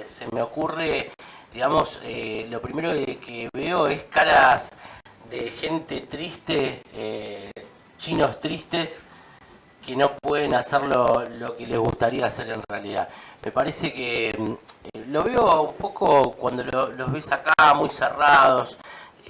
se me ocurre, digamos, lo primero que veo es caras de gente triste, chinos tristes, que no pueden hacer lo que les gustaría hacer en realidad. Me parece que lo veo un poco cuando los ves acá muy cerrados.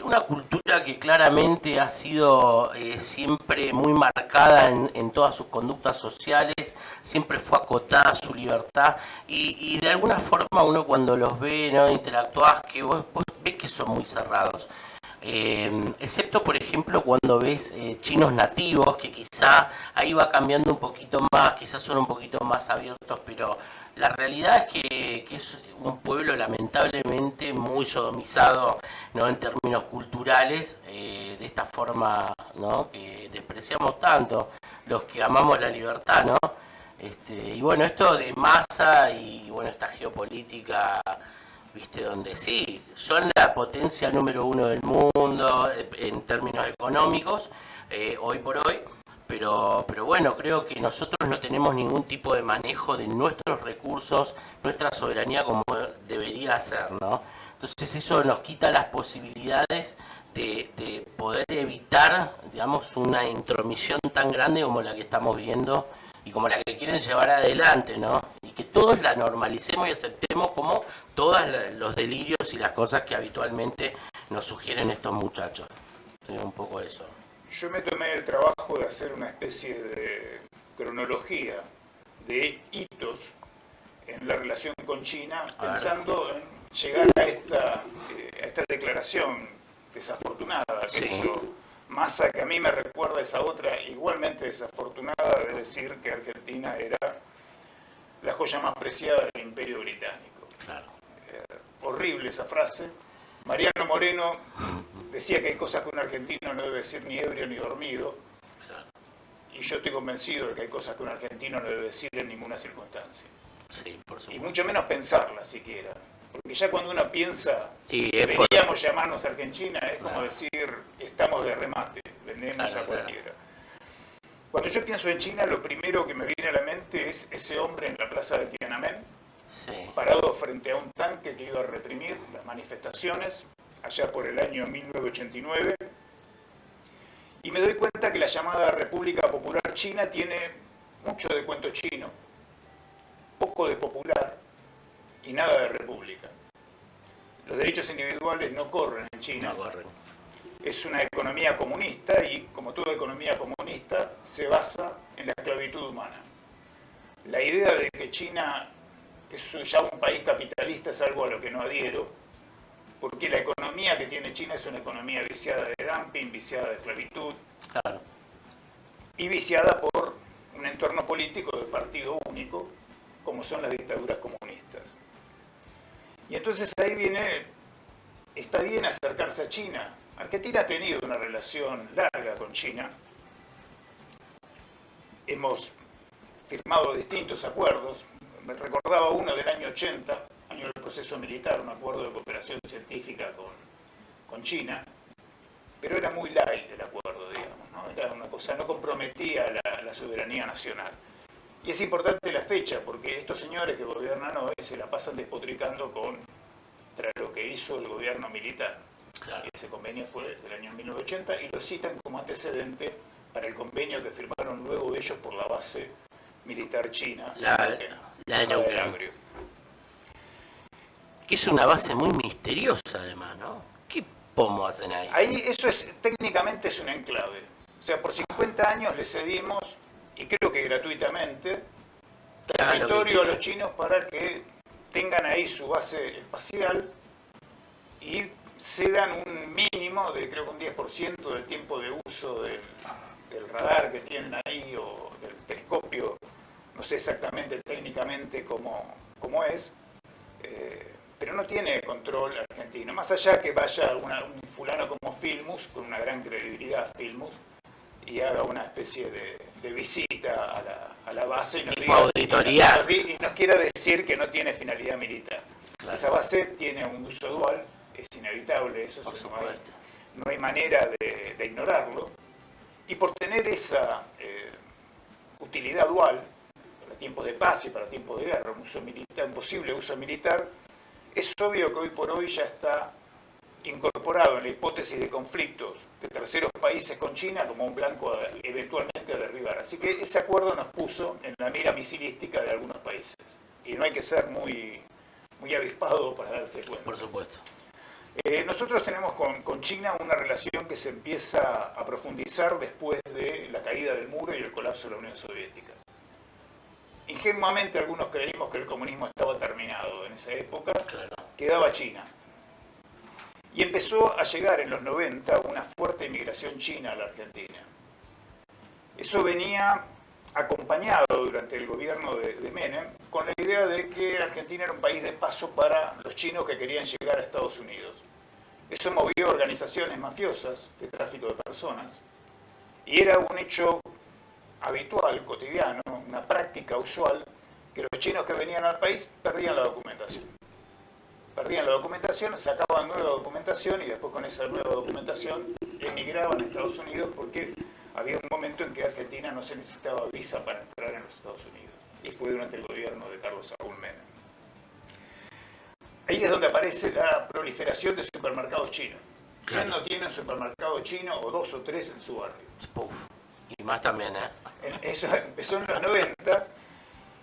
Una cultura que claramente ha sido siempre muy marcada en todas sus conductas sociales, siempre fue acotada su libertad y de alguna forma uno cuando los ve, ¿no? Interactuás, que vos ves que son muy cerrados. Excepto por ejemplo cuando ves chinos nativos que quizá ahí va cambiando un poquito más, quizás son un poquito más abiertos, pero la realidad es que es un pueblo lamentablemente muy sodomizado, ¿no? En términos culturales, de esta forma, ¿no? Que despreciamos tanto los que amamos la libertad, ¿no? Y bueno, esto de masa y bueno, esta geopolítica, viste, donde sí, son la potencia número uno del mundo en términos económicos, hoy por hoy, pero bueno, creo que nosotros no tenemos ningún tipo de manejo de nuestros recursos, nuestra soberanía como debería ser, ¿no? Entonces eso nos quita las posibilidades de poder evitar, digamos, una intromisión tan grande como la que estamos viendo y como la que quieren llevar adelante, ¿no? Y que todos la normalicemos y aceptemos como todos los delirios y las cosas que habitualmente nos sugieren estos muchachos. Sí, un poco eso. Yo me tomé el trabajo de hacer una especie de cronología de hitos en la relación con China, pensando en llegar a esta declaración desafortunada que hizo Massa, que a mí me recuerda esa otra igualmente desafortunada de decir que Argentina era la joya más preciada del Imperio Británico. Claro. Horrible esa frase. Mariano Moreno decía que hay cosas que un argentino no debe decir ni ebrio ni dormido, y yo estoy convencido de que hay cosas que un argentino no debe decir en ninguna circunstancia. Sí, por supuesto. Y mucho menos pensarlas siquiera. Porque ya cuando uno piensa y que deberíamos llamarnos Argentina, es como decir, estamos de remate, vendemos a cualquiera. Cuando yo pienso en China, lo primero que me viene a la mente es ese hombre en la plaza de Tiananmen, parado frente a un tanque que iba a reprimir las manifestaciones, allá por el año 1989, y me doy cuenta que la llamada República Popular China tiene mucho de cuento chino, poco de popular y nada de república. Los derechos individuales no corren en China. No corren. Es una economía comunista y, como toda economía comunista, se basa en la esclavitud humana. La idea de que China es ya un país capitalista es algo a lo que no adhiero, porque la economía que tiene China es una economía viciada de dumping, viciada de esclavitud, claro, y viciada por un entorno político de partido único, como son las dictaduras comunistas. Y entonces ahí viene, está bien acercarse a China. Argentina ha tenido una relación larga con China. Hemos firmado distintos acuerdos. Me recordaba uno del año 80, año del proceso militar, un acuerdo de cooperación científica con China, pero era muy light el acuerdo, digamos, ¿no? Era una cosa, no comprometía la soberanía nacional. Y es importante la fecha, porque estos señores que gobiernan hoy se la pasan despotricando contra lo que hizo el gobierno militar. Claro. Ese convenio fue del año 1980 y lo citan como antecedente para el convenio que firmaron luego ellos por la base militar china. La de Neuquén. Que es una base muy misteriosa además, ¿no? ¿Qué pomo hacen ahí? Ahí eso técnicamente es un enclave. O sea, por 50 años le cedimos, y creo que gratuitamente, territorio a los chinos para que tengan ahí su base espacial y cedan un mínimo de, creo que un 10% del tiempo de uso del radar que tienen ahí o del telescopio. No sé exactamente técnicamente cómo es, pero no tiene control argentino. Más allá que vaya un fulano como Filmus, con una gran credibilidad Filmus, y haga una especie de visita a la base y nos diga, auditoría. Y nos quiera decir que no tiene finalidad militar. Claro. Esa base tiene un uso dual, es inevitable, eso no hay manera de ignorarlo. Y por tener esa utilidad dual, para tiempos de paz y para tiempos de guerra, un posible uso militar, es obvio que hoy por hoy ya está incorporado en la hipótesis de conflictos de terceros países con China como un blanco eventualmente a derribar. Así que ese acuerdo nos puso en la mira misilística de algunos países. Y no hay que ser muy avispado para darse cuenta. Por supuesto. Nosotros tenemos con China una relación que se empieza a profundizar después de la caída del muro y el colapso de la Unión Soviética. Ingenuamente algunos creímos que el comunismo estaba terminado en esa época, Claro. quedaba China. Y empezó a llegar en los 90 una fuerte inmigración china a la Argentina. Eso venía acompañado durante el gobierno de Menem con la idea de que Argentina era un país de paso para los chinos que querían llegar a Estados Unidos. Eso movió organizaciones mafiosas de tráfico de personas y era un hecho habitual, cotidiano, una práctica usual, que los chinos que venían al país perdían la documentación. Perdían la documentación, sacaban nueva documentación y después con esa nueva documentación emigraban a Estados Unidos porque había un momento en que Argentina no se necesitaba visa para entrar en los Estados Unidos. Y fue durante el gobierno de Carlos Saúl Menem. Ahí es donde aparece la proliferación de supermercados chinos. Claro. ¿Quién no tiene un supermercado chino o 2 o 3 en su barrio? Puf. Y más también, ¿eh? Eso empezó en los 90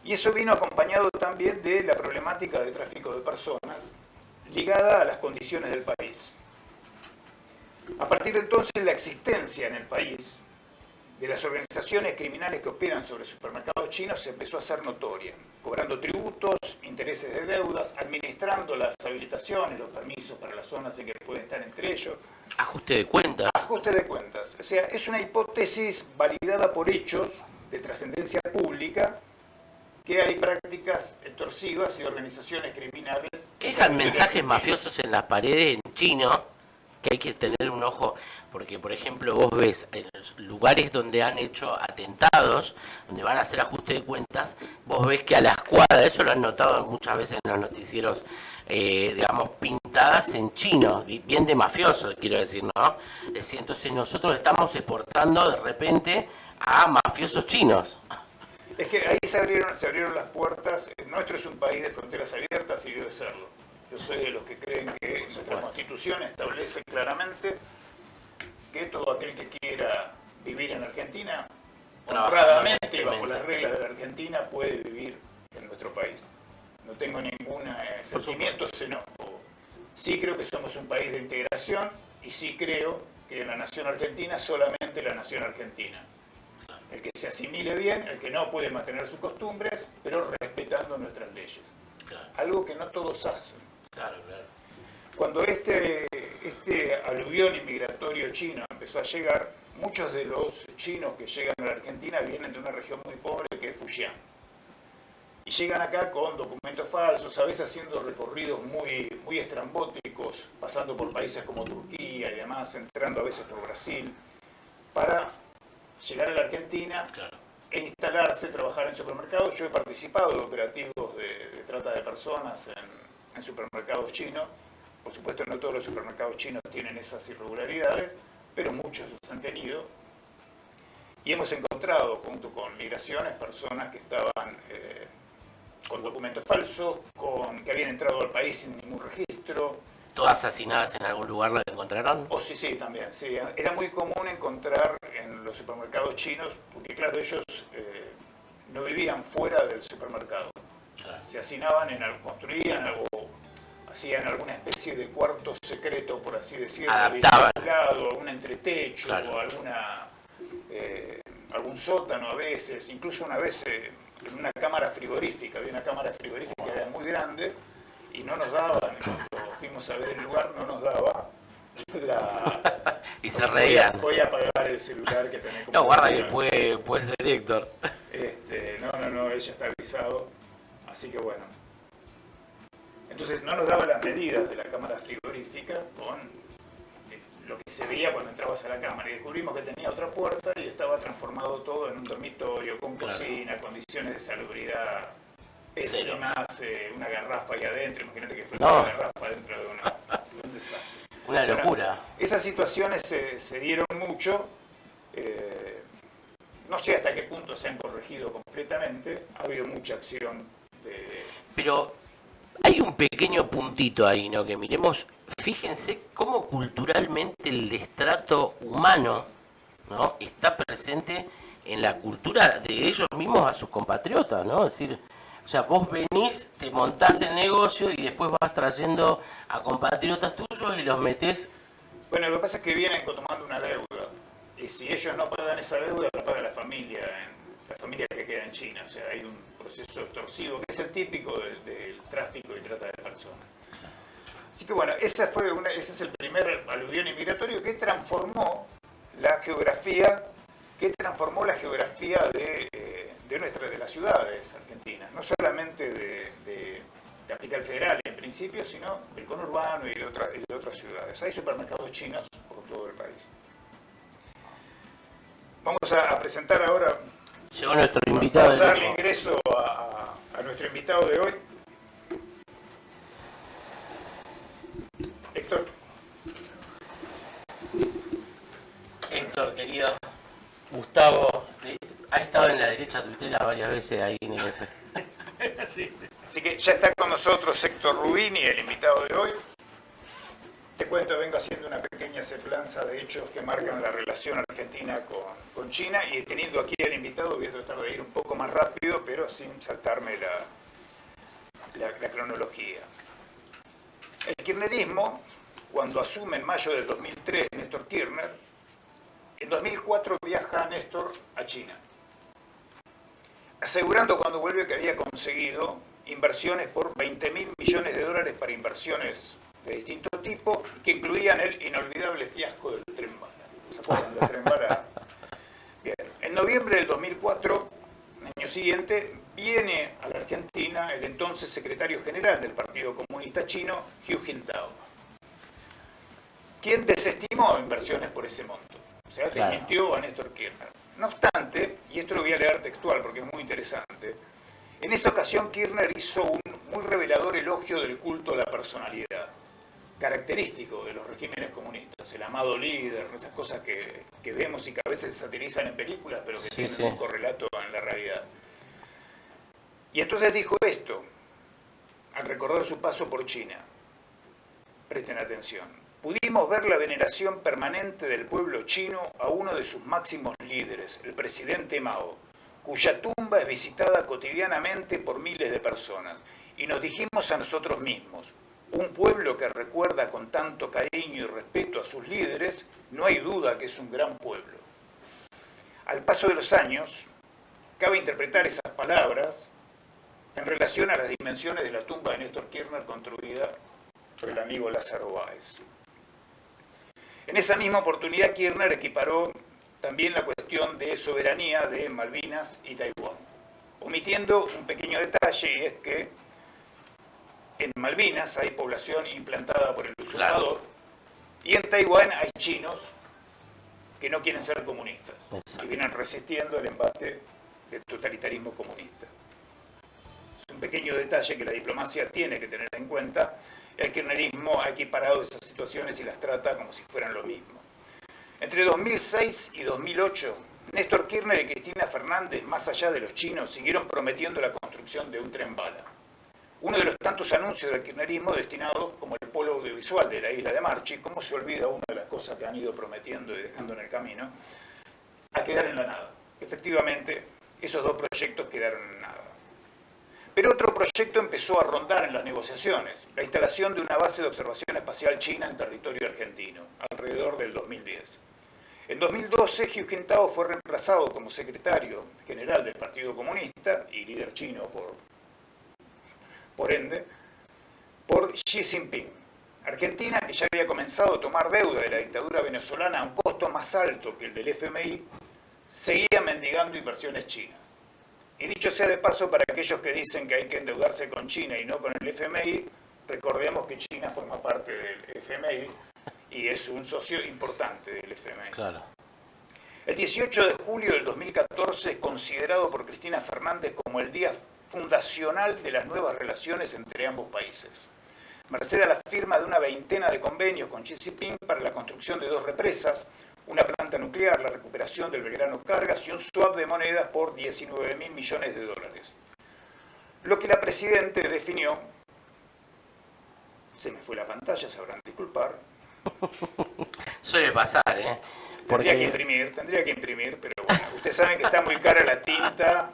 y eso vino acompañado también de la problemática de tráfico de personas ligada a las condiciones del país. A partir de entonces la existencia en el país de las organizaciones criminales que operan sobre supermercados chinos se empezó a hacer notoria, cobrando tributos, intereses de deudas, administrando las habilitaciones, los permisos para las zonas en que pueden estar entre ellos. Ajuste de cuentas. Ajuste de cuentas. O sea, es una hipótesis validada por hechos de trascendencia pública que hay prácticas extorsivas y organizaciones criminales Que dejan mensajes mafiosos en las paredes en chino, que hay que tener un ojo, porque por ejemplo vos ves en los lugares donde han hecho atentados, donde van a hacer ajuste de cuentas, vos ves que a las cuadras, eso lo han notado muchas veces en los noticieros, digamos, pintadas en chino, bien de mafioso, quiero decir, ¿no? Es decir, entonces nosotros estamos exportando de repente a mafiosos chinos. Es que ahí se abrieron las puertas. Nuestro es un país de fronteras abiertas y debe serlo. Yo soy de los que creen que nuestra Constitución establece claramente que todo aquel que quiera vivir en Argentina, honradamente y bajo las reglas de la Argentina, puede vivir en nuestro país. No tengo ningún sentimiento xenófobo. Sí creo que somos un país de integración y sí creo que en la nación argentina solamente la nación argentina. El que se asimile bien, el que no puede mantener sus costumbres, pero respetando nuestras leyes. Claro. Algo que no todos hacen. Claro, claro. Cuando este aluvión inmigratorio chino empezó a llegar, muchos de los chinos que llegan a la Argentina vienen de una región muy pobre que es Fujian. Y llegan acá con documentos falsos, a veces haciendo recorridos muy estrambóticos, pasando por países como Turquía y demás, entrando a veces por Brasil, para llegar a la Argentina, claro, e instalarse, trabajar en supermercados. Yo he participado de operativos de trata de personas en supermercados chinos. Por supuesto, no todos los supermercados chinos tienen esas irregularidades, pero muchos los han tenido. Y hemos encontrado, junto con migraciones, personas que estaban con documentos falsos, que habían entrado al país sin ningún registro. ¿Todas asesinadas en algún lugar las encontraron? Oh, sí, también. Sí. Era muy común encontrar en los supermercados chinos, porque claro, ellos no vivían fuera del supermercado. Claro. Se hacinaban, construían algo, hacían alguna especie de cuarto secreto, por así decirlo. Adaptaban. Un entretecho, claro, o algún sótano a veces. Incluso una vez en una cámara frigorífica, había una cámara frigorífica que era muy grande, y no nos daban, cuando fuimos a ver el lugar, no nos daba y se reían. Voy a apagar el celular que tenés. No, guarda que puede ser Héctor. No, él ya está avisado, así que bueno. Entonces no nos daba las medidas de la cámara frigorífica con lo que se veía cuando entrabas a la cámara, y descubrimos que tenía otra puerta y estaba transformado todo en un dormitorio, con cocina, condiciones de salubridad pésimas, una garrafa ahí adentro. Imagínate que explotó una garrafa dentro de un desastre. Una locura. Bueno, esas situaciones se dieron mucho. No sé hasta qué punto se han corregido completamente, ha habido mucha acción de... Pero hay un pequeño puntito ahí, ¿no? Que miremos, fíjense cómo culturalmente el destrato humano, ¿no? Está presente en la cultura de ellos mismos a sus compatriotas, ¿no? Es decir, o sea, vos venís, te montás el negocio y después vas trayendo a compatriotas tuyos y los metés. Bueno, lo que pasa es que vienen tomando una deuda, y si ellos no pagan esa deuda, la paga la familia que queda en China. O sea, hay un proceso extorsivo que es el típico del tráfico y trata de personas. Así que bueno, ese es el primer aluvión inmigratorio que transformó la geografía, de las ciudades argentinas, no solamente de Capital Federal en principio, sino del conurbano y de otras ciudades. Hay supermercados chinos por todo el país. Vamos a presentar ahora, Llegó nuestro invitado. vamos a darle ingreso a nuestro invitado de hoy, Héctor. Héctor, querido, Gustavo, ha estado en la derecha tuitera varias veces ahí en el Sí. Así que ya está con nosotros Héctor Rubini, el invitado de hoy. Te cuento, vengo haciendo una pequeña semblanza de hechos que marcan la relación argentina con China, y teniendo aquí al invitado voy a tratar de ir un poco más rápido, pero sin saltarme la cronología. El kirchnerismo, cuando asume en mayo del 2003 Néstor Kirchner, en 2004 viaja Néstor a China, asegurando cuando vuelve que había conseguido inversiones por $20.000 millones para inversiones de distinto tipo, y que incluían el inolvidable fiasco del Tren Bala. ¿Se acuerdan del Tren Bala? Bien. En noviembre del 2004, el año siguiente, viene a la Argentina el entonces secretario general del Partido Comunista Chino, Hu Jintao, quien desestimó inversiones por ese monto. O sea, desmintió a Néstor Kirchner. No obstante, y esto lo voy a leer textual porque es muy interesante, en esa ocasión Kirchner hizo un muy revelador elogio del culto a la personalidad, característico de los regímenes comunistas, el amado líder, esas cosas que vemos y que a veces se satirizan en películas, pero que tienen un correlato en la realidad. Y entonces dijo esto, al recordar su paso por China. Presten atención. Pudimos ver la veneración permanente del pueblo chino a uno de sus máximos líderes, el presidente Mao, cuya tumba es visitada cotidianamente por miles de personas. Y nos dijimos a nosotros mismos, un pueblo que recuerda con tanto cariño y respeto a sus líderes, no hay duda que es un gran pueblo. Al paso de los años, cabe interpretar esas palabras en relación a las dimensiones de la tumba de Néstor Kirchner construida por el amigo Lázaro Báez. En esa misma oportunidad, Kirchner equiparó también la cuestión de soberanía de Malvinas y Taiwán, omitiendo un pequeño detalle, y es que en Malvinas hay población implantada por el usurpador, y en Taiwán hay chinos que no quieren ser comunistas y vienen resistiendo el embate del totalitarismo comunista. Es un pequeño detalle que la diplomacia tiene que tener en cuenta. El kirchnerismo ha equiparado esas situaciones y las trata como si fueran lo mismo. Entre 2006 y 2008, Néstor Kirchner y Cristina Fernández, más allá de los chinos, siguieron prometiendo la construcción de un tren bala. Uno de los tantos anuncios del kirchnerismo destinados como el polo audiovisual de la isla de Marchi, cómo se olvida una de las cosas que han ido prometiendo y dejando en el camino, a quedar en la nada. Efectivamente, esos dos proyectos quedaron en nada. Pero otro proyecto empezó a rondar en las negociaciones, la instalación de una base de observación espacial china en territorio argentino, alrededor del 2010. En 2012, Hu Jintao fue reemplazado como secretario general del Partido Comunista y líder chino por ende, por Xi Jinping. Argentina, que ya había comenzado a tomar deuda de la dictadura venezolana a un costo más alto que el del FMI, seguía mendigando inversiones chinas. Y dicho sea de paso, para aquellos que dicen que hay que endeudarse con China y no con el FMI, recordemos que China forma parte del FMI y es un socio importante del FMI. Claro. El 18 de julio del 2014 es considerado por Cristina Fernández como el día fundacional de las nuevas relaciones entre ambos países, merced a la firma de una veintena de convenios con Xi Jinping para la construcción de 2 represas, una planta nuclear, la recuperación del Belgrano Cargas y un swap de monedas por 19.000 millones de dólares. Lo que la Presidente definió, se me fue la pantalla, se habrán de disculpar. Suele pasar, ¿eh? Tendría que imprimir, pero bueno, ustedes saben que está muy cara la tinta.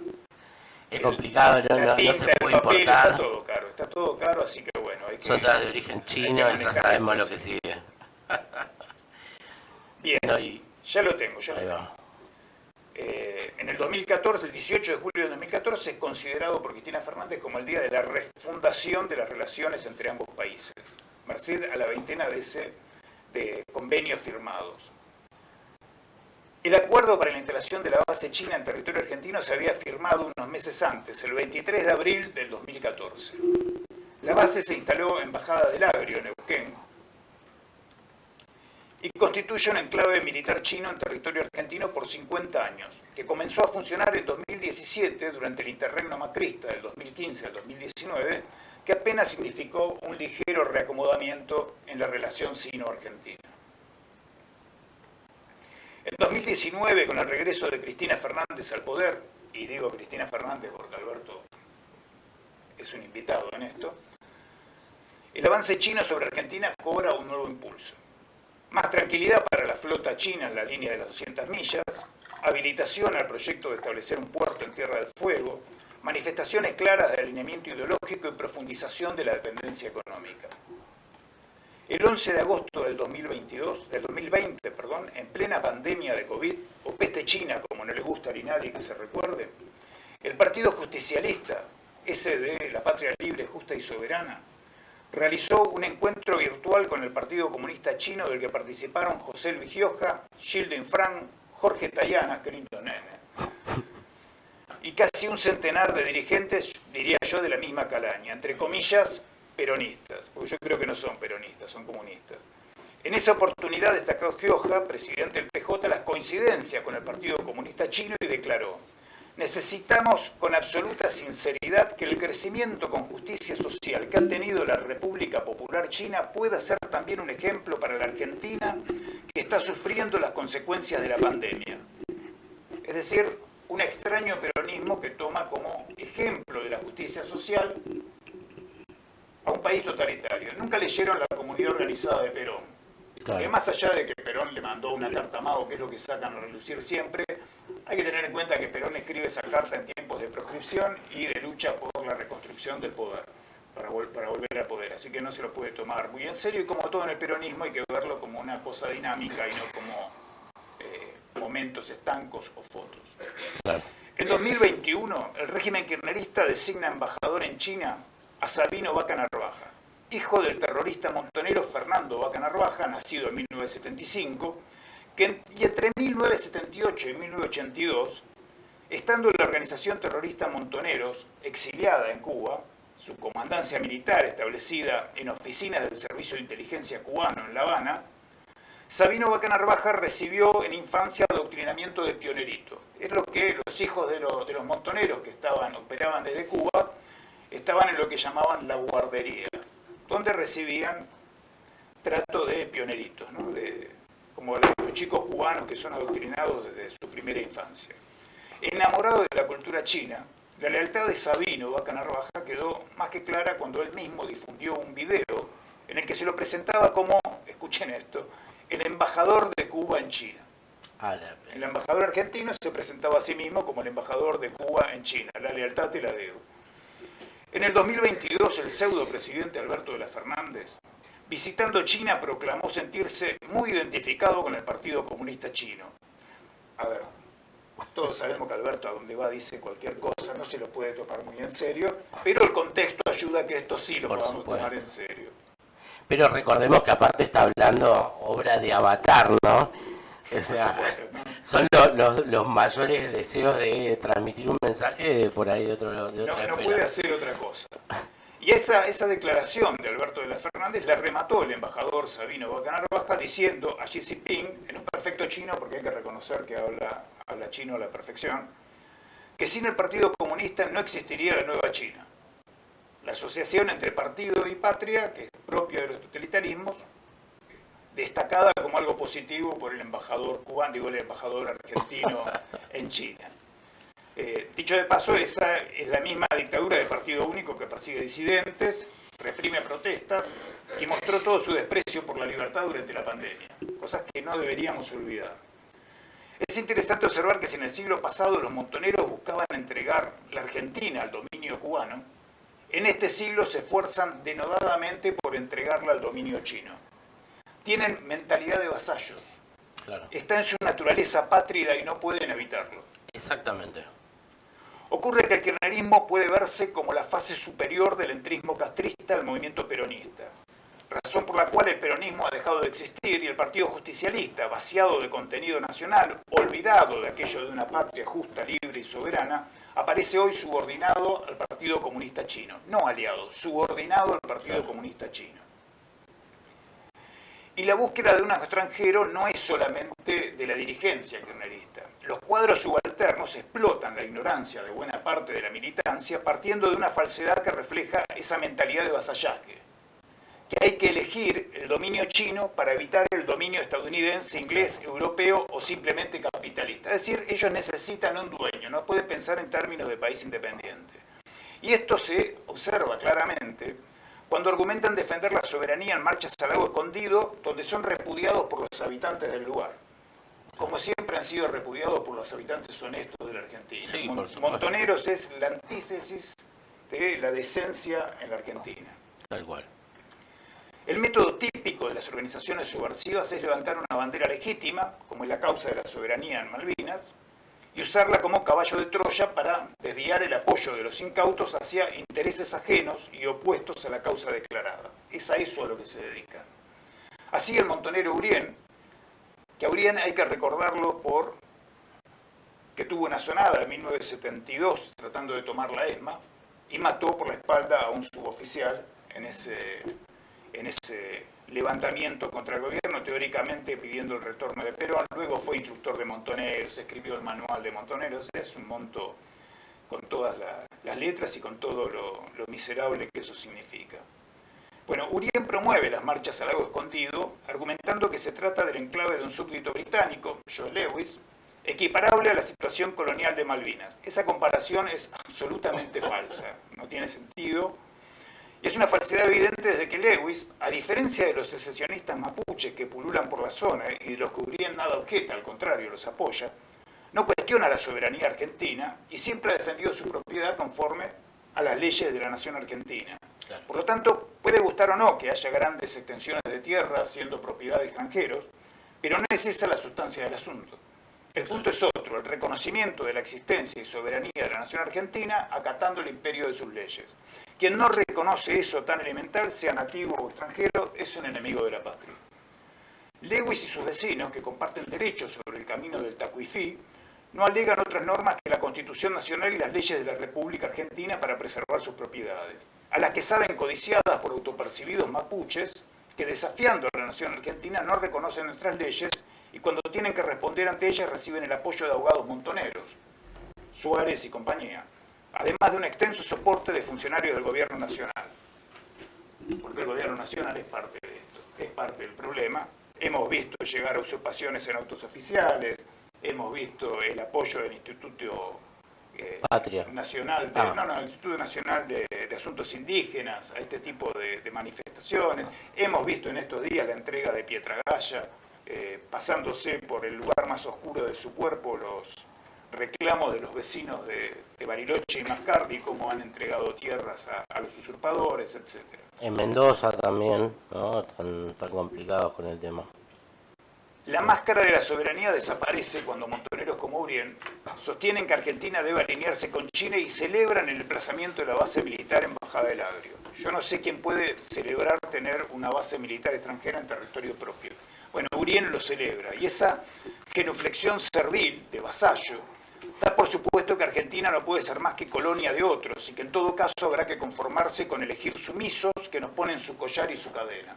Es complicado, no se puede papel, importar. Está todo caro, así que bueno. Son todas de origen chino y ya sabemos lo que sigue. Bien, No, y ya lo tengo. ahí va. En el 2014, el 18 de julio de 2014, es considerado por Cristina Fernández como el día de la refundación de las relaciones entre ambos países, merced a la veintena de convenios firmados. El acuerdo para la instalación de la base china en territorio argentino se había firmado unos meses antes, el 23 de abril del 2014. La base se instaló en Bajada del Agrio, en Neuquén, y constituye un enclave militar chino en territorio argentino por 50 años, que comenzó a funcionar en 2017 durante el interregno macrista del 2015 al 2019, que apenas significó un ligero reacomodamiento en la relación sino-argentina. En 2019, con el regreso de Cristina Fernández al poder, y digo Cristina Fernández porque Alberto es un invitado en esto, el avance chino sobre Argentina cobra un nuevo impulso. Más tranquilidad para la flota china en la línea de las 200 millas, habilitación al proyecto de establecer un puerto en Tierra del Fuego, manifestaciones claras de alineamiento ideológico y profundización de la dependencia económica. El 11 de agosto del 2020, en plena pandemia de COVID, o peste china, como no le gusta ni nadie que se recuerde, el Partido Justicialista, ese de la Patria Libre, Justa y Soberana, realizó un encuentro virtual con el Partido Comunista Chino del que participaron José Luis Gioja, Gildo Infran, Jorge Tayana, qué lindo nene, y casi un centenar de dirigentes, diría yo, de la misma calaña, entre comillas, peronistas, porque yo creo que no son peronistas, son comunistas. En esa oportunidad destacó Gioja, presidente del PJ, las coincidencias con el Partido Comunista Chino y declaró: necesitamos con absoluta sinceridad que el crecimiento con justicia social que ha tenido la República Popular China pueda ser también un ejemplo para la Argentina, que está sufriendo las consecuencias de la pandemia. Es decir, un extraño peronismo que toma como ejemplo de la justicia social a un país totalitario. Nunca leyeron La Comunidad Organizada de Perón. Claro. Que más allá de que Perón le mandó una carta a Mao, que es lo que sacan a relucir siempre, hay que tener en cuenta que Perón escribe esa carta en tiempos de proscripción y de lucha por la reconstrucción del poder, para volver al poder. Así que no se lo puede tomar muy en serio, y como todo en el peronismo hay que verlo como una cosa dinámica y no como momentos estancos o fotos. Claro. En 2021, el régimen kirchnerista designa embajador en China a Sabino Vaca Narvaja, hijo del terrorista montonero Fernando Vaca Narvaja, nacido en 1975, y entre 1978 y 1982, estando en la organización terrorista Montoneros, exiliada en Cuba, su comandancia militar establecida en oficinas del Servicio de Inteligencia cubano en La Habana, Sabino Vaca Narvaja recibió en infancia adoctrinamiento de pionerito. Es lo que los hijos de los montoneros que operaban desde Cuba estaban en lo que llamaban la guardería, donde recibían trato de pioneritos, ¿no? Como los chicos cubanos que son adoctrinados desde su primera infancia. Enamorado de la cultura china, la lealtad de Sabino Vaca Narvaja quedó más que clara cuando él mismo difundió un video en el que se lo presentaba como, escuchen esto, el embajador de Cuba en China. El embajador argentino se presentaba a sí mismo como el embajador de Cuba en China. La lealtad te la debo. En el 2022, el pseudo presidente Alberto de la Fernández, visitando China, proclamó sentirse muy identificado con el Partido Comunista Chino. A ver, todos sabemos que Alberto a donde va dice cualquier cosa, no se lo puede tomar muy en serio, pero el contexto ayuda a que esto sí lo podamos tomar en serio. Pero recordemos que aparte está hablando obra de Avatar, ¿no? O sea, son los mayores deseos de transmitir un mensaje por ahí de otra esfera. No puede hacer otra cosa. Y esa declaración de Alberto de la Fernández la remató el embajador Sabino Vaca Narvaja diciendo a Xi Jinping, en un perfecto chino, porque hay que reconocer que habla chino a la perfección, que sin el Partido Comunista no existiría la nueva China. La asociación entre partido y patria, que es propia de los totalitarismos, destacada como algo positivo por el embajador cubano, digo el embajador argentino en China. Dicho de paso, esa es la misma dictadura de partido único que persigue disidentes, reprime protestas y mostró todo su desprecio por la libertad durante la pandemia, cosas que no deberíamos olvidar. Es interesante observar que si en el siglo pasado los montoneros buscaban entregar la Argentina al dominio cubano, en este siglo se esfuerzan denodadamente por entregarla al dominio chino. Tienen mentalidad de vasallos. Claro. Está en su naturaleza pátrida y no pueden evitarlo. Exactamente. Ocurre que el kirchnerismo puede verse como la fase superior del entrismo castrista al movimiento peronista, razón por la cual el peronismo ha dejado de existir y el Partido Justicialista, vaciado de contenido nacional, olvidado de aquello de una patria justa, libre y soberana, aparece hoy subordinado al Partido Comunista Chino. No aliado, subordinado al Partido Comunista Chino. Y la búsqueda de un extranjero no es solamente de la dirigencia kirchnerista. Los cuadros subalternos explotan la ignorancia de buena parte de la militancia partiendo de una falsedad que refleja esa mentalidad de vasallaje, que hay que elegir el dominio chino para evitar el dominio estadounidense, inglés, europeo o simplemente capitalista. Es decir, ellos necesitan un dueño, no pueden pensar en términos de país independiente. Y esto se observa claramente cuando argumentan defender la soberanía en marchas al lago escondido, donde son repudiados por los habitantes del lugar, como siempre han sido repudiados por los habitantes honestos de la Argentina. Sí, Montoneros es la antítesis de la decencia en la Argentina. Tal cual. El método típico de las organizaciones subversivas es levantar una bandera legítima, como es la causa de la soberanía en Malvinas, y usarla como caballo de Troya para desviar el apoyo de los incautos hacia intereses ajenos y opuestos a la causa declarada. Es a eso a lo que se dedican. Así el montonero Urien, que a Urien hay que recordarlo por que tuvo una sonada en 1972 tratando de tomar la ESMA y mató por la espalda a un suboficial en ese levantamiento contra el gobierno, teóricamente pidiendo el retorno de Perón. Luego fue instructor de montoneros, escribió el manual de montoneros. Es un monto con todas las letras y con todo lo miserable que eso significa. Bueno, Urien promueve las marchas al lago escondido, argumentando que se trata del enclave de un súbdito británico, George Lewis, equiparable a la situación colonial de Malvinas. Esa comparación es absolutamente falsa, no tiene sentido. Y es una falsedad evidente desde que Lewis, a diferencia de los secesionistas mapuches que pululan por la zona y de los que Urien nada objeta, al contrario, los apoya, no cuestiona la soberanía argentina y siempre ha defendido su propiedad conforme a las leyes de la nación argentina. Claro. Por lo tanto, puede gustar o no que haya grandes extensiones de tierra siendo propiedad de extranjeros, pero no es esa la sustancia del asunto. El punto es otro, el reconocimiento de la existencia y soberanía de la nación argentina acatando el imperio de sus leyes. Quien no reconoce eso tan elemental, sea nativo o extranjero, es un enemigo de la patria. Lewis y sus vecinos, que comparten derechos sobre el camino del Tacuifí, no alegan otras normas que la Constitución Nacional y las leyes de la República Argentina para preservar sus propiedades, a las que saben codiciadas por autopercibidos mapuches que, desafiando a la nación argentina, no reconocen nuestras leyes y cuando tienen que responder ante ellas reciben el apoyo de abogados montoneros, Suárez y compañía, además de un extenso soporte de funcionarios del gobierno nacional. Porque el gobierno nacional es parte de esto, es parte del problema. Hemos visto llegar a usurpaciones en autos oficiales, hemos visto el apoyo del Instituto Nacional el Instituto Nacional de Asuntos Indígenas a este tipo de manifestaciones. Hemos visto en estos días la entrega de Pietragaya, pasándose por el lugar más oscuro de su cuerpo los reclamos de los vecinos de Bariloche y Mascardi, cómo han entregado tierras a los usurpadores, etc. En Mendoza también, ¿no? Tan complicados con el tema. La máscara de la soberanía desaparece cuando montoneros como Urien sostienen que Argentina debe alinearse con China y celebran el emplazamiento de la base militar en Bajada del Agrio. Yo no sé quién puede celebrar tener una base militar extranjera en territorio propio. Bueno, Urien lo celebra y esa genuflexión servil de vasallo da por supuesto que Argentina no puede ser más que colonia de otros y que en todo caso habrá que conformarse con elegir sumisos que nos ponen su collar y su cadena.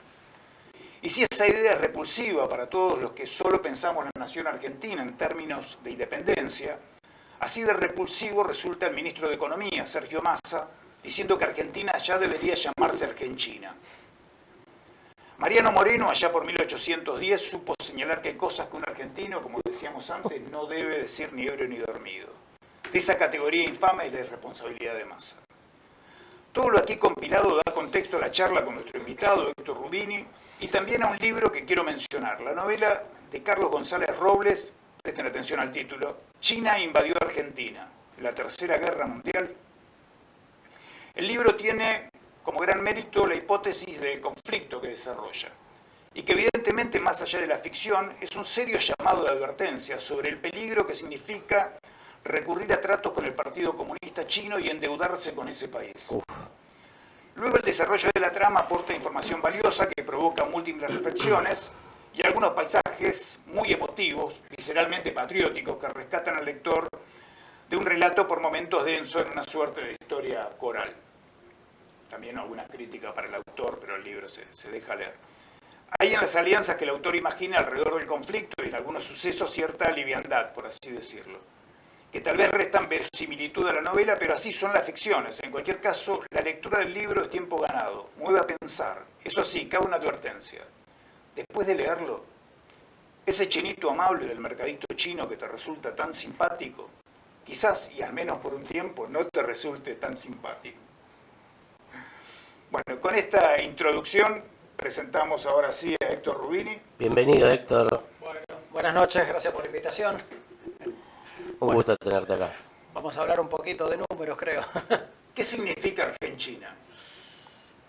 Y si esa idea es repulsiva para todos los que solo pensamos en la nación argentina en términos de independencia, así de repulsivo resulta el ministro de Economía, Sergio Massa, diciendo que Argentina ya debería llamarse Argentina. Mariano Moreno, allá por 1810, supo señalar que hay cosas que un argentino, como decíamos antes, no debe decir ni ebrio ni dormido. De esa categoría infame es la irresponsabilidad de masa. Todo lo aquí compilado da contexto a la charla con nuestro invitado, Héctor Rubini, y también a un libro que quiero mencionar, la novela de Carlos González Robles, presten atención al título, China invadió Argentina, la Tercera Guerra Mundial. El libro tiene como gran mérito la hipótesis de conflicto que desarrolla, y que evidentemente, más allá de la ficción, es un serio llamado de advertencia sobre el peligro que significa recurrir a tratos con el Partido Comunista Chino y endeudarse con ese país. Luego el desarrollo de la trama aporta información valiosa que provoca múltiples reflexiones y algunos paisajes muy emotivos, visceralmente patrióticos, que rescatan al lector de un relato por momentos denso en una suerte de historia coral. También alguna crítica para el autor, pero el libro se deja leer. Hay en las alianzas que el autor imagina alrededor del conflicto y en algunos sucesos cierta liviandad, por así decirlo, que tal vez restan verosimilitud a la novela, pero así son las ficciones. En cualquier caso, la lectura del libro es tiempo ganado, mueve a pensar. Eso sí, cabe una advertencia. Después de leerlo, ese chinito amable del mercadito chino que te resulta tan simpático, quizás, y al menos por un tiempo, no te resulte tan simpático. Bueno, con esta introducción presentamos ahora sí a Héctor Rubini. Bienvenido, Héctor. Bueno, buenas noches, gracias por la invitación. Un gusto tenerte acá. Vamos a hablar un poquito de números, creo. ¿Qué significa Argentina?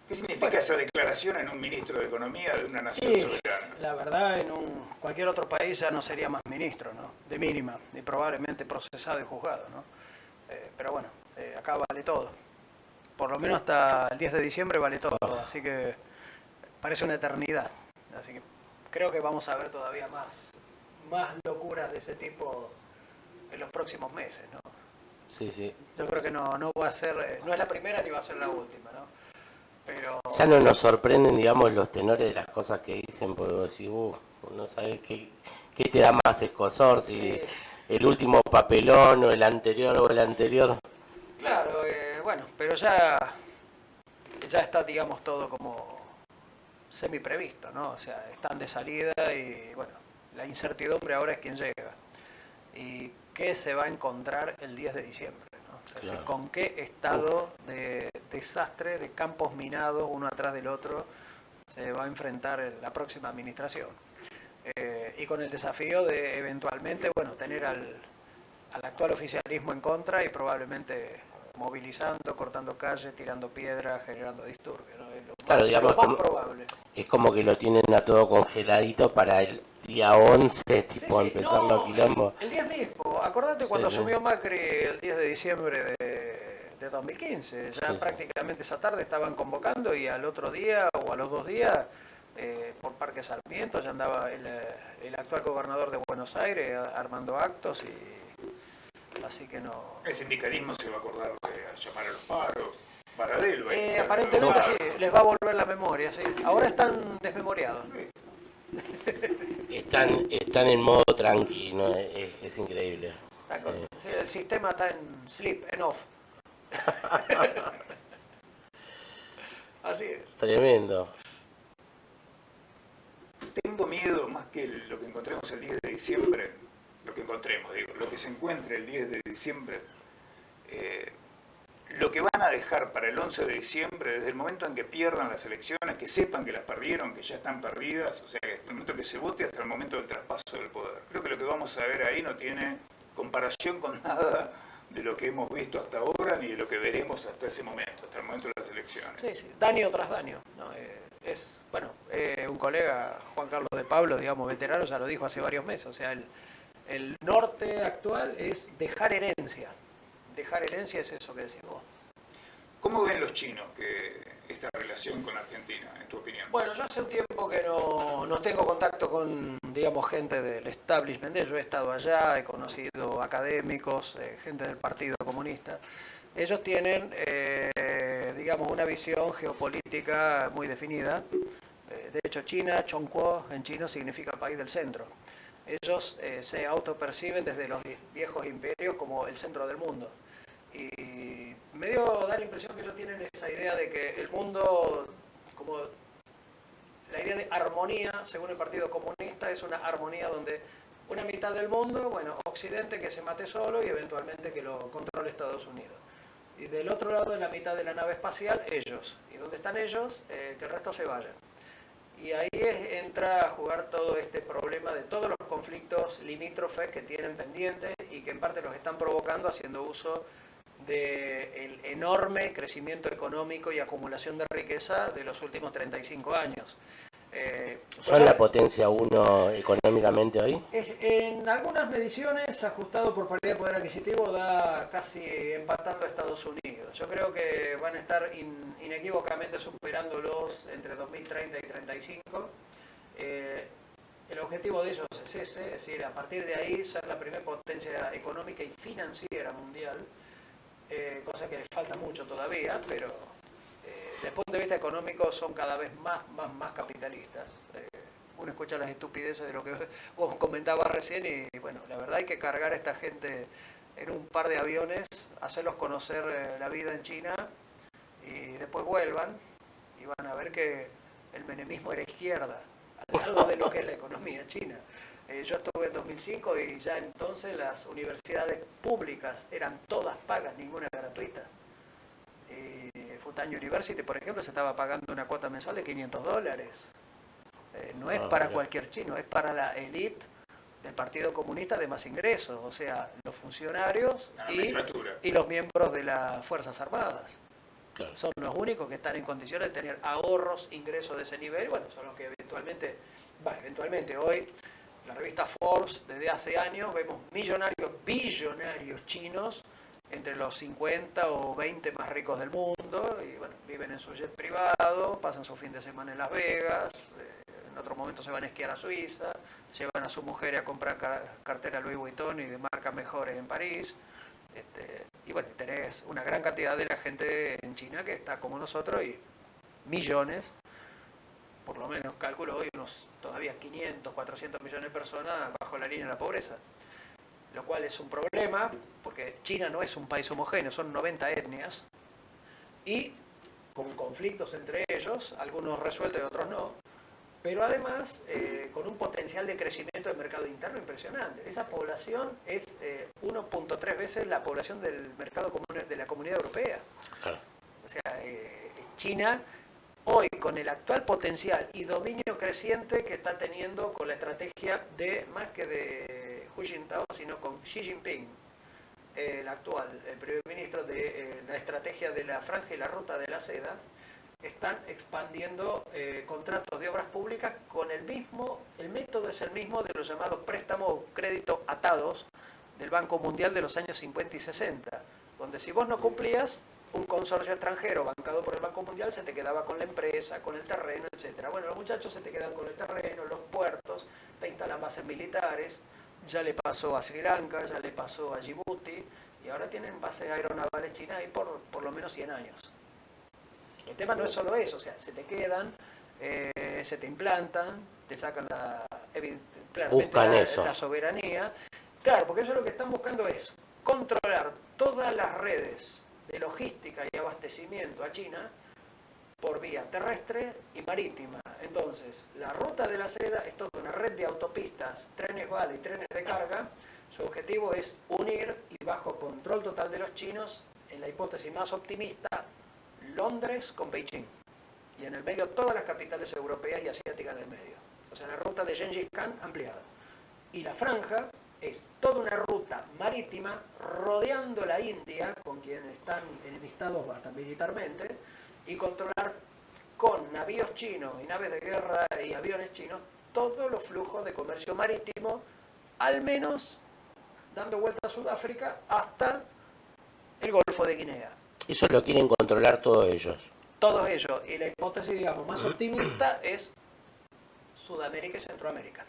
¿Qué significa esa declaración en un ministro de Economía de una nación soberana? La verdad, en cualquier otro país ya no sería más ministro, ¿no? De mínima, y probablemente procesado y juzgado, ¿no? Pero bueno, acá vale todo. Por lo menos hasta el 10 de diciembre vale todo, así que parece una eternidad. Así que creo que vamos a ver todavía más locuras de ese tipo en los próximos meses, ¿no? Sí, sí. Yo creo que no va a ser, no es la primera ni va a ser la última, ¿no? Pero Ya no nos sorprenden, digamos, los tenores de las cosas que dicen, porque vos decís, no sabes qué te da más escozor, si el último papelón o el anterior. claro, bueno, pero ya está, digamos, todo como semi previsto, ¿no? O sea, están de salida y, bueno, la incertidumbre ahora es quién llega. Y qué se va a encontrar el 10 de diciembre, ¿no? Es decir, Claro. con qué estado de desastre, de campos minados uno atrás del otro, se va a enfrentar la próxima administración. Y con el desafío de eventualmente, bueno, tener al actual oficialismo en contra y probablemente movilizando, cortando calles, tirando piedras, generando disturbios, ¿no? Es Claro, digamos, lo más probable. es como que lo tienen a todo congeladito para el día 11, tipo, Sí, empezar no, los quilombos. el día mismo, acordate cuando asumió Macri el 10 de diciembre de 2015, ya prácticamente esa tarde estaban convocando y al otro día o a los 2 días por Parque Sarmiento ya andaba el actual gobernador de Buenos Aires armando actos y así que no. El sindicalismo se va a acordar de llamar a los paros. Baradel va a iniciar Aparentemente los sí, paros. les va a volver la memoria, sí. Ahora están desmemoriados. Están en modo tranqui, ¿no? Es increíble. Sí, el sistema está en sleep, en off. Así es. Tremendo. Tengo miedo más que lo que encontremos el 10 de diciembre, lo que se encuentre el 10 de diciembre, lo que van a dejar para el 11 de diciembre, desde el momento en que pierdan las elecciones, que sepan que las perdieron, que ya están perdidas, o sea, que desde el momento que se vote hasta el momento del traspaso del poder. Creo que lo que vamos a ver ahí no tiene comparación con nada de lo que hemos visto hasta ahora, ni de lo que veremos hasta ese momento, hasta el momento de las elecciones. Sí, sí, daño tras daño, ¿no? Un colega, Juan Carlos de Pablo, digamos, veterano, ya lo dijo hace varios meses, o sea, el norte actual es dejar herencia. Dejar herencia es eso que decís vos. ¿Cómo ven los chinos esta relación con Argentina, en tu opinión? Bueno, yo hace un tiempo que no tengo contacto con, digamos, gente del establishment. Yo he estado allá, he conocido académicos, gente del Partido Comunista. Ellos tienen, digamos, una visión geopolítica muy definida. De hecho, China, Chongguo, en chino significa país del centro. Ellos se autoperciben desde los viejos imperios como el centro del mundo. Y me da la impresión que ellos tienen esa idea de que el mundo, como la idea de armonía, según el Partido Comunista, es una armonía donde una mitad del mundo, bueno, Occidente que se mate solo y eventualmente que lo controle Estados Unidos. Y del otro lado, en la mitad de la nave espacial, ellos. ¿Y dónde están ellos? Que el resto se vaya. Y ahí entra a jugar todo este problema de todos los conflictos limítrofes que tienen pendientes y que en parte los están provocando haciendo uso del enorme crecimiento económico y acumulación de riqueza de los últimos 35 años. ¿Son la potencia 1 económicamente hoy? En algunas mediciones, ajustado por paridad de poder adquisitivo, da casi empatando a Estados Unidos. Yo creo que van a estar inequívocamente superándolos entre 2030 y 35. El objetivo de ellos es ese, es decir, a partir de ahí ser la primera potencia económica y financiera mundial, cosa que les falta mucho todavía, pero desde el punto de vista económico son cada vez más capitalistas. Uno escucha las estupideces de lo que vos comentabas recién y bueno, la verdad hay que cargar a esta gente en un par de aviones, hacerlos conocer la vida en China y después vuelvan y van a ver que el menemismo era izquierda, al lado de lo que es la economía china. Yo estuve en 2005 y ya entonces las universidades públicas eran todas pagas, ninguna gratuita. Futan University, por ejemplo, se estaba pagando una cuota mensual de $500. No es para cualquier chino, es para la élite del Partido Comunista de más ingresos, o sea, los funcionarios y los miembros de las Fuerzas Armadas. Claro. Son los únicos que están en condiciones de tener ahorros, ingresos de ese nivel. Bueno, son los que eventualmente hoy, la revista Forbes, desde hace años, vemos billonarios chinos entre los 50 o 20 más ricos del mundo, y bueno, viven en su jet privado, pasan su fin de semana en Las Vegas, en otro momento se van a esquiar a Suiza, llevan a su mujer a comprar cartera Louis Vuitton y de marcas mejores en París, y bueno, tenés una gran cantidad de la gente en China que está como nosotros, y millones, por lo menos calculo hoy unos todavía 500, 400 millones de personas bajo la línea de la pobreza. Lo cual es un problema, porque China no es un país homogéneo, son 90 etnias, y con conflictos entre ellos, algunos resueltos y otros no, pero además con un potencial de crecimiento del mercado interno impresionante. Esa población es 1.3 veces la población del mercado común de la Comunidad Europea. O sea, China hoy, con el actual potencial y dominio creciente que está teniendo con la estrategia de, más que de Hu Jintao, sino con Xi Jinping, el actual primer ministro, de la estrategia de la franja y la ruta de la seda, están expandiendo contratos de obras públicas con el método es el mismo de los llamados préstamos o créditos atados del Banco Mundial de los años 50 y 60, donde si vos no cumplías, un consorcio extranjero bancado por el Banco Mundial se te quedaba con la empresa, con el terreno, etc. Bueno, los muchachos se te quedan con el terreno, los puertos, te instalan bases militares, ya le pasó a Sri Lanka, ya le pasó a Djibouti, y ahora tienen bases aeronavales chinas ahí por lo menos 100 años. El tema no es solo eso, o sea, se te quedan, se te implantan, te sacan la soberanía. Claro, porque ellos lo que están buscando es controlar todas las redes de logística y abastecimiento a China por vía terrestre y marítima. Entonces, la ruta de la seda es toda una red de autopistas, trenes bala y trenes de carga. Su objetivo es unir y bajo control total de los chinos, en la hipótesis más optimista, Londres con Beijing. Y en el medio todas las capitales europeas y asiáticas del medio. O sea, la ruta de Gengis Khan ampliada. Y la franja es toda una ruta marítima rodeando la India, con quien están enemistados hasta militarmente, y controlar con navíos chinos y naves de guerra y aviones chinos todos los flujos de comercio marítimo, al menos dando vuelta a Sudáfrica hasta el Golfo de Guinea. Eso lo quieren controlar todos ellos. Todos ellos. Y la hipótesis, digamos, más optimista es Sudamérica y Centroamérica.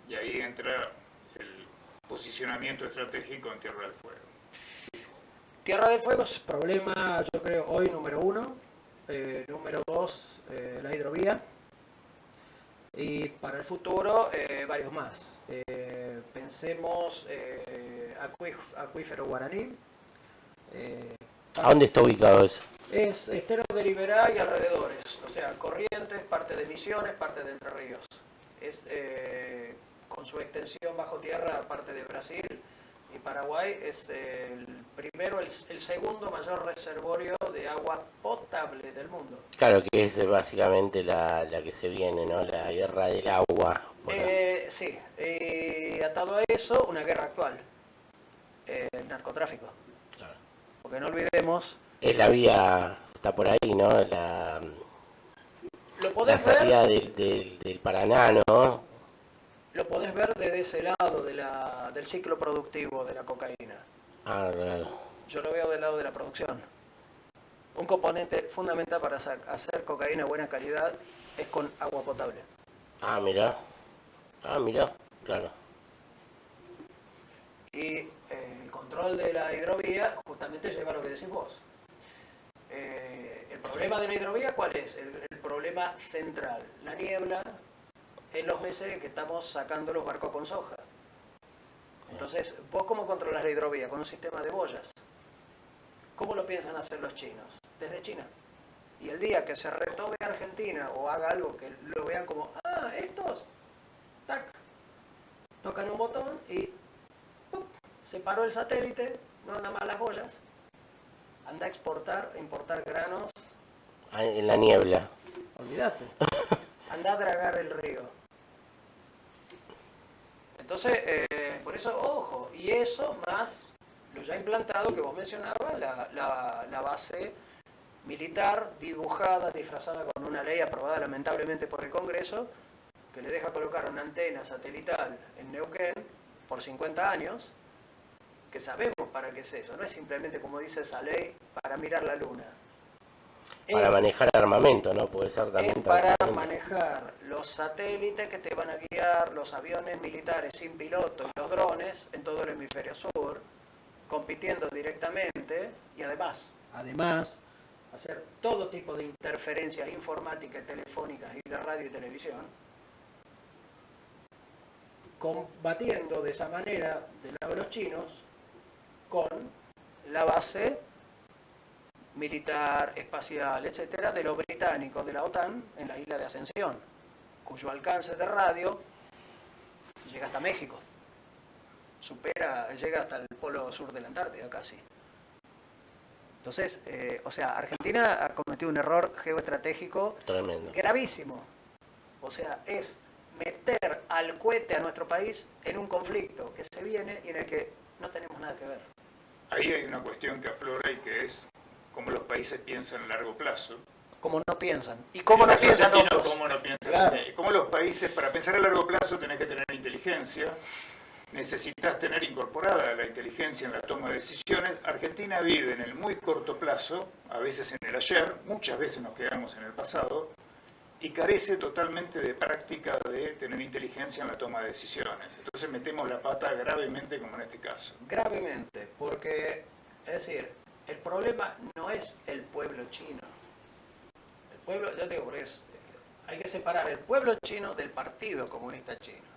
Y ahí entra el posicionamiento estratégico en Tierra del Fuego. Tierra del Fuego es problema, yo creo, hoy número 1. Número 2, la hidrovía. Y para el futuro, varios más. Pensemos acuífero guaraní. ¿A dónde está ubicado eso? Es Estero de Liberá y alrededores, o sea, Corrientes, parte de Misiones, parte de Entre Ríos. Es con su extensión bajo tierra, parte de Brasil y Paraguay, es el segundo mayor reservorio de agua potable del mundo. Claro que es básicamente la que se viene, ¿no? La guerra del agua. Sí, atado a eso, una guerra actual, el narcotráfico. Claro. Porque no olvidemos... Es la vía, está por ahí, ¿no? ¿Lo La podés salida ver? del Paraná, ¿no? Lo podés ver desde ese lado del ciclo productivo de la cocaína. Ah, claro. Yo lo veo del lado de la producción. Un componente fundamental para hacer cocaína de buena calidad es con agua potable. Ah, mira, claro. Y el control de la hidrovía justamente lleva a lo que decís vos. El problema de la hidrovía, ¿cuál es? El problema central, la niebla en los meses que estamos sacando los barcos con soja. Entonces, ¿vos cómo controlas la hidrovía? Con un sistema de boyas. ¿Cómo lo piensan hacer los chinos? Desde China. Y el día que se retome Argentina o haga algo que lo vean como, estos, tac, tocan un botón y se paró el satélite, no andan más las boyas, anda a importar granos. En la niebla. Olvídate. Anda a dragar el río. Entonces, por eso, ojo, y eso más lo ya implantado que vos mencionabas, la base militar dibujada, disfrazada con una ley aprobada lamentablemente por el Congreso, que le deja colocar una antena satelital en Neuquén por 50 años, que sabemos para qué es eso, no es simplemente, como dice esa ley, para mirar la luna. Para manejar armamento, ¿no? Puede ser también. Es para manejar los satélites que te van a guiar, los aviones militares sin piloto y los drones en todo el hemisferio sur, compitiendo directamente y además, hacer todo tipo de interferencias informáticas, telefónicas y de radio y televisión, combatiendo de esa manera del lado de los chinos con la base militar, espacial, etcétera, de los británicos de la OTAN en la isla de Ascensión, cuyo alcance de radio llega hasta México, llega hasta el polo sur de la Antártida casi. Entonces, Argentina ha cometido un error geoestratégico tremendo, gravísimo. O sea, es meter al cohete a nuestro país en un conflicto que se viene y en el que no tenemos nada que ver. Ahí hay una cuestión que aflora y que es cómo los países piensan a largo plazo. Cómo no piensan. ¿Y cómo no piensan otros? ¿Cómo no piensan? Claro. Cómo los países, para pensar a largo plazo, tenés que tener inteligencia, necesitas tener incorporada la inteligencia en la toma de decisiones. Argentina vive en el muy corto plazo, a veces en el ayer, muchas veces nos quedamos en el pasado, y carece totalmente de práctica de tener inteligencia en la toma de decisiones. Entonces metemos la pata gravemente como en este caso. Gravemente, porque, es decir, el problema no es el pueblo chino. El pueblo, yo digo, porque hay que separar el pueblo chino del Partido Comunista Chino.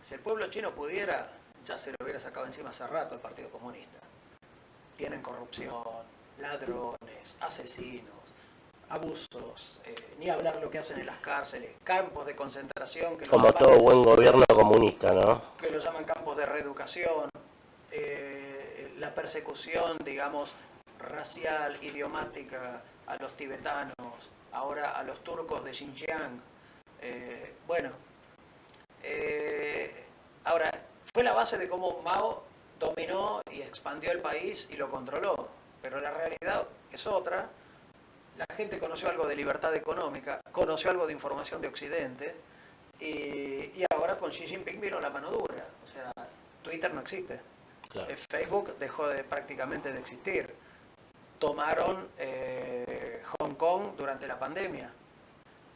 Si el pueblo chino pudiera, ya se lo hubiera sacado encima hace rato el Partido Comunista. Tienen corrupción, ladrones, asesinos, abusos, ni hablar lo que hacen en las cárceles, campos de concentración. Que como todo buen gobierno comunista, ¿no? Que lo llaman campos de reeducación, la persecución, digamos, racial, idiomática a los tibetanos, ahora a los turcos de Xinjiang. Ahora, fue la base de cómo Mao dominó y expandió el país y lo controló, pero la realidad es otra. La gente conoció algo de libertad económica, conoció algo de información de Occidente, y ahora con Xi Jinping vino la mano dura. O sea, Twitter no existe. Claro. Facebook dejó prácticamente de existir. Tomaron Hong Kong durante la pandemia.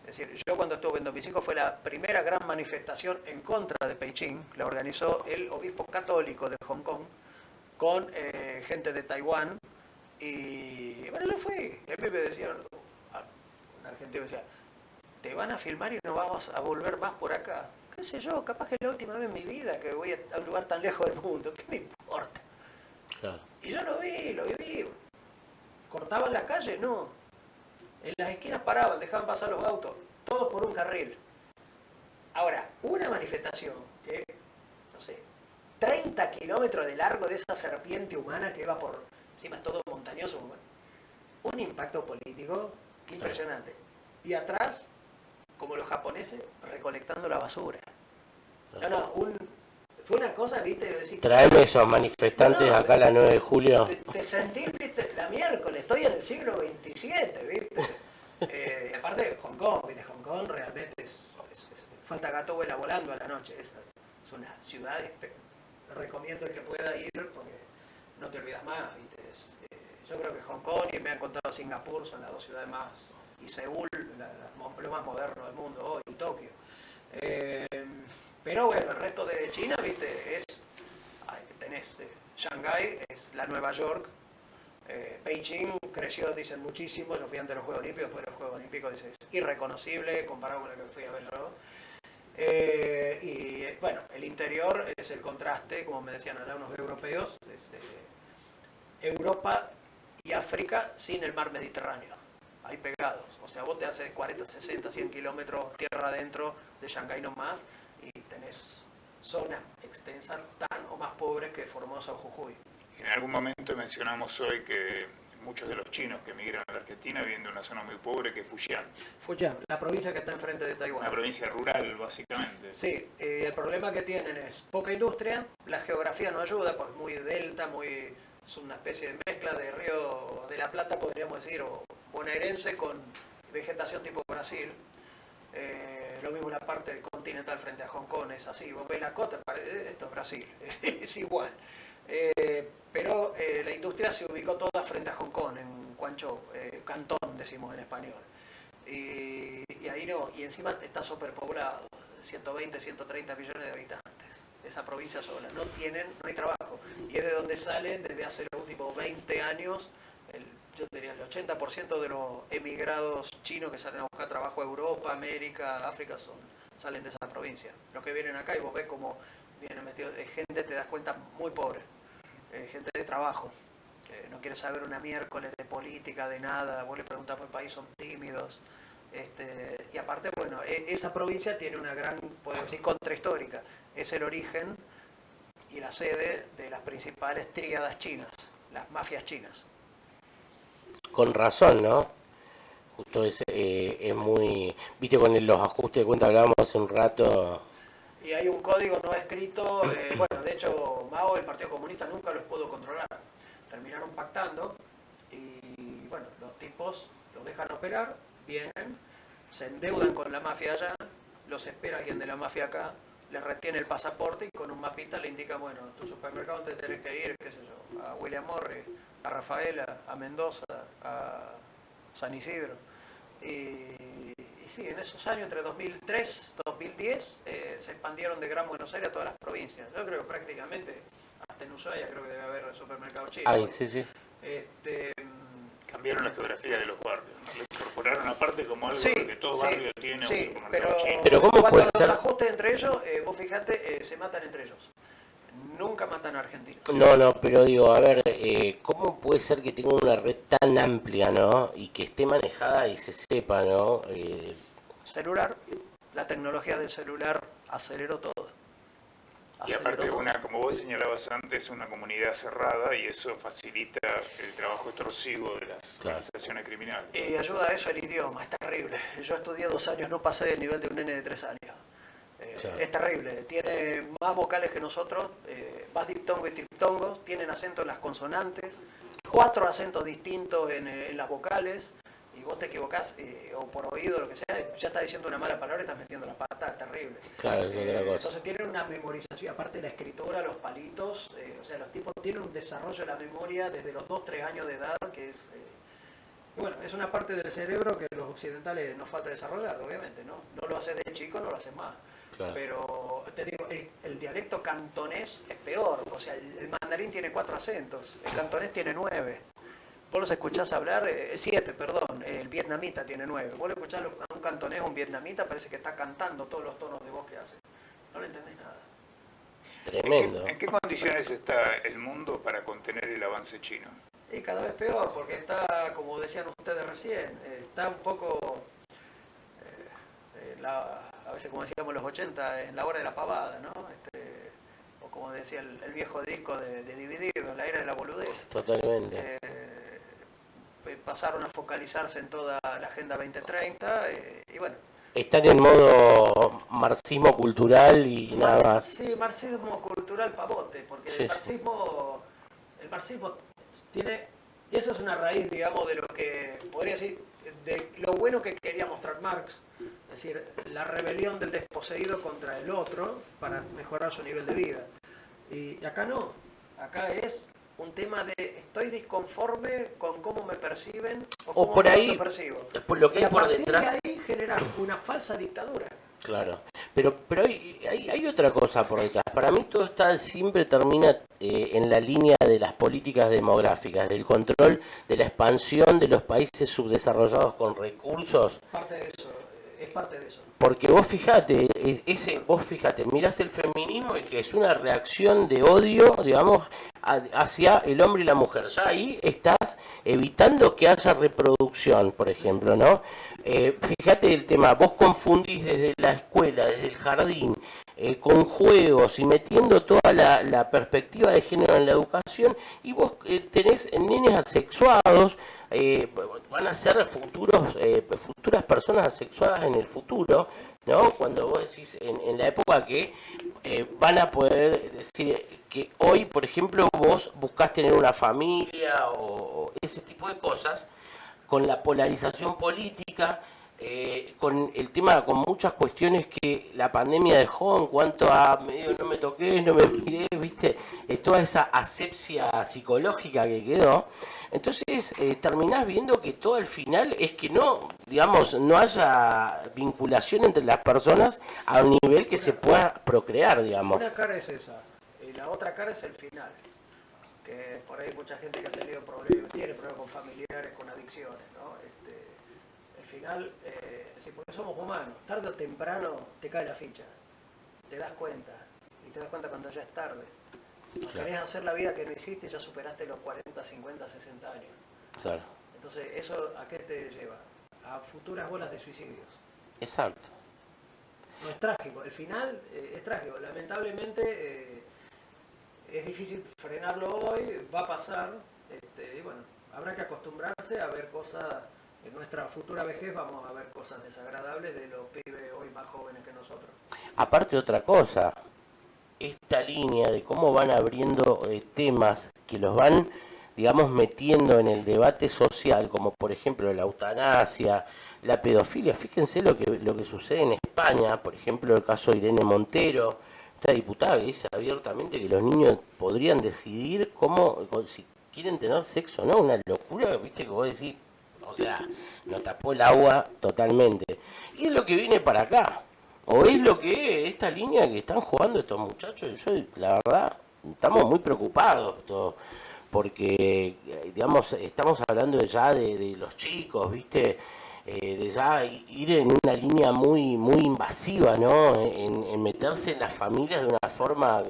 Es decir, yo cuando estuve en 2005 fue la primera gran manifestación en contra de Beijing. La organizó el obispo católico de Hong Kong con gente de Taiwán. Y bueno, yo fui. Y a mí me decían, un argentino decía, te van a filmar y no vamos a volver más por acá. ¿Qué sé yo? Capaz que es la última vez en mi vida que voy a un lugar tan lejos del mundo. ¿Qué me importa? Claro. Y yo lo viví. ¿Cortaban la calle? No. En las esquinas paraban, dejaban pasar los autos, todo por un carril. Ahora, una manifestación que, no sé, 30 kilómetros de largo de esa serpiente humana que va por, encima es todo montañoso, un impacto político impresionante. Y atrás, como los japoneses, recolectando la basura. Fue una cosa, viste, de decir... Traeme esos manifestantes acá a la 9 de julio. Te sentís, viste, la miércoles, estoy en el siglo XXVII, viste. Y aparte, Hong Kong, viste, Hong Kong realmente falta gato vuela volando a la noche. Es una ciudad, recomiendo el que pueda ir, porque no te olvidas más, viste. Yo creo que Hong Kong, y me han contado Singapur, son las dos ciudades más, y Seúl, lo más moderno del mundo hoy, y Tokio. Pero bueno, el resto de China, viste, tenés Shanghái, es la Nueva York, Beijing creció, dicen, muchísimo. Yo fui ante los Juegos Olímpicos, después de los Juegos Olímpicos es irreconocible comparado con lo que fui a ver yo. Y bueno, el interior es el contraste, como me decían allá unos europeos, es Europa y África sin el mar Mediterráneo, ahí pegados. O sea, vos te haces 40, 60, 100 kilómetros tierra adentro de Shanghái nomás y tenés zonas extensas tan o más pobres que Formosa o Jujuy. En algún momento mencionamos hoy que muchos de los chinos que emigran a la Argentina viven de una zona muy pobre que es Fujian. Fujian, la provincia que está enfrente de Taiwán. Una provincia rural, básicamente. Sí, el problema que tienen es poca industria, la geografía no ayuda, pues muy delta, es una especie de mezcla de Río de la Plata, podríamos decir, o bonaerense con vegetación tipo Brasil. Lo mismo la parte continental frente a Hong Kong, es así, vos ves la costa, esto es Brasil, es igual. Pero la industria se ubicó toda frente a Hong Kong, en Guangzhou, Cantón decimos en español. Y ahí no, y encima está superpoblado, 120, 130 millones de habitantes. Esa provincia sola, no hay trabajo. Y es de donde salen desde hace los últimos 20 años, yo diría el 80% de los emigrados chinos que salen a buscar trabajo a Europa, América, África, salen de esa provincia. Los que vienen acá y vos ves como vienen metidos, gente, te das cuenta, muy pobre. Gente de trabajo, no quiere saber una miércoles de política, de nada, vos le preguntas por el país, son tímidos. Y aparte, bueno, esa provincia tiene una gran, podemos decir, contrahistórica. Es el origen y la sede de las principales tríadas chinas, las mafias chinas. Con razón, ¿no? Justo es muy... Viste, con los ajustes de cuenta hablábamos hace un rato... Y hay un código no escrito, bueno, de hecho Mao, el Partido Comunista, nunca los pudo controlar. Terminaron pactando y bueno, los tipos los dejan operar, vienen, se endeudan con la mafia allá, los espera alguien de la mafia acá, les retiene el pasaporte y con un mapita le indica, bueno, tu supermercado te tenés que ir, qué sé yo, a William Morris, a Rafaela, a Mendoza, a San Isidro. Y sí, en esos años, entre 2003 y 2010, se expandieron de Gran Buenos Aires a todas las provincias. Yo creo que prácticamente, hasta en Ushuaia creo que debe haber supermercados chinos. Ay, sí, sí. Cambiaron la geografía de los barrios, ¿no? Le incorporaron aparte como algo Sí, que todo barrio tiene un supermercado chino. Pero ¿cómo cuando puede los ser? ajustes entre ellos, vos fijate, se matan entre ellos. Nunca matan a argentinos. No, pero digo, a ver, ¿cómo puede ser que tenga una red tan amplia, ¿no? Y que esté manejada y se sepa, ¿no? Celular, la tecnología del celular aceleró todo. Y aparte, como vos señalabas antes, una comunidad cerrada y eso facilita el trabajo extorsivo de las organizaciones criminales. Y ayuda a eso el idioma, es terrible. Yo estudié 2 años, no pasé del nivel de un nene de 3 años. Es terrible, tiene más vocales que nosotros, más diptongos y triptongos, tienen acento en las consonantes, 4 acentos distintos en las vocales, y vos te equivocás, o por oído, lo que sea, ya estás diciendo una mala palabra y estás metiendo la pata, es terrible. Claro, es otra cosa. Entonces tienen una memorización, aparte de la escritura, los palitos, o sea, los tipos tienen un desarrollo de la memoria desde los 2, 3 años de edad, que es... bueno, es una parte del cerebro que los occidentales nos falta desarrollar, obviamente, ¿no? No lo haces de chico, no lo haces más. Claro. Pero te digo, el dialecto cantonés es peor, o sea, el mandarín tiene 4 acentos, el cantonés tiene 9. Vos los escuchás hablar, 7, perdón, el vietnamita tiene 9. Vos lo escuchás a un cantonés o un vietnamita, parece que está cantando todos los tonos de voz que hace. No le entendés nada. Tremendo. ¿En qué condiciones está el mundo para contener el avance chino? Y cada vez peor, porque está, como decían ustedes recién, está un poco, a veces como decíamos en los 80, en la hora de la pavada, ¿no? O como decía el viejo disco de Divididos, la era de la boludez. Totalmente. Pasaron a focalizarse en toda la Agenda 2030 y bueno. Están en modo marxismo cultural y nada más. Sí, marxismo cultural pavote, porque Sí, el marxismo tiene, y eso es una raíz, digamos, de lo que podría decir, de lo bueno que quería mostrar Marx, es decir, la rebelión del desposeído contra el otro para mejorar su nivel de vida. Y acá no, acá es un tema de estoy disconforme con cómo me perciben o cómo por ahí, me percibo. por lo que Y hay a por partir detrás. de ahí generar una falsa dictadura. Claro, pero hay otra cosa por detrás. Para mí todo está siempre termina en la línea de las políticas demográficas, del control de la expansión de los países subdesarrollados con recursos. Parte de eso, es parte de eso. Porque vos fijate, mirás el feminismo y que es una reacción de odio, digamos, hacia el hombre y la mujer. Ya ahí estás evitando que haya reproducción, por ejemplo, ¿no? Fíjate el tema, vos confundís desde la escuela, desde el jardín, con juegos y metiendo toda la perspectiva de género en la educación y vos tenés nenes asexuados, van a ser futuras personas asexuadas en el futuro, ¿no? Cuando vos decís en la época que van a poder decir que hoy, por ejemplo, vos buscás tener una familia o ese tipo de cosas, con la polarización política, con el tema, con muchas cuestiones que la pandemia dejó en cuanto a medio no me toqué, no me miré, viste, toda esa asepsia psicológica que quedó. Entonces terminás viendo que todo al final es que no, digamos, no haya vinculación entre las personas a un nivel que se pueda procrear, digamos. Una cara es esa, y la otra cara es el final. Que por ahí mucha gente que ha tenido problemas, tiene problemas con familiares, con adicciones, ¿no? El final, sí, porque somos humanos, tarde o temprano te cae la ficha, te das cuenta, y te das cuenta cuando ya es tarde. Claro. Querés hacer la vida que no hiciste y ya superaste los 40, 50, 60 años. Claro. Entonces, ¿eso a qué te lleva? A futuras bolas de suicidios. Exacto. No, es trágico, el final es trágico, lamentablemente es difícil frenarlo hoy, va a pasar, y bueno, habrá que acostumbrarse a ver cosas, en nuestra futura vejez vamos a ver cosas desagradables de los pibes hoy más jóvenes que nosotros. Aparte otra cosa, esta línea de cómo van abriendo temas que los van, digamos, metiendo en el debate social, como por ejemplo la eutanasia, la pedofilia. Fíjense lo que sucede en España, por ejemplo el caso de Irene Montero, esta diputada que dice abiertamente que los niños podrían decidir si quieren tener sexo o no, una locura, viste, que vos decís, o sea, nos tapó el agua totalmente. Y es lo que viene para acá. ¿O es lo que es esta línea que están jugando estos muchachos? Y yo, la verdad, estamos muy preocupados porque, digamos, estamos hablando ya de los chicos, ¿viste? De ya ir en una línea muy muy invasiva, ¿no? En meterse en las familias de una forma...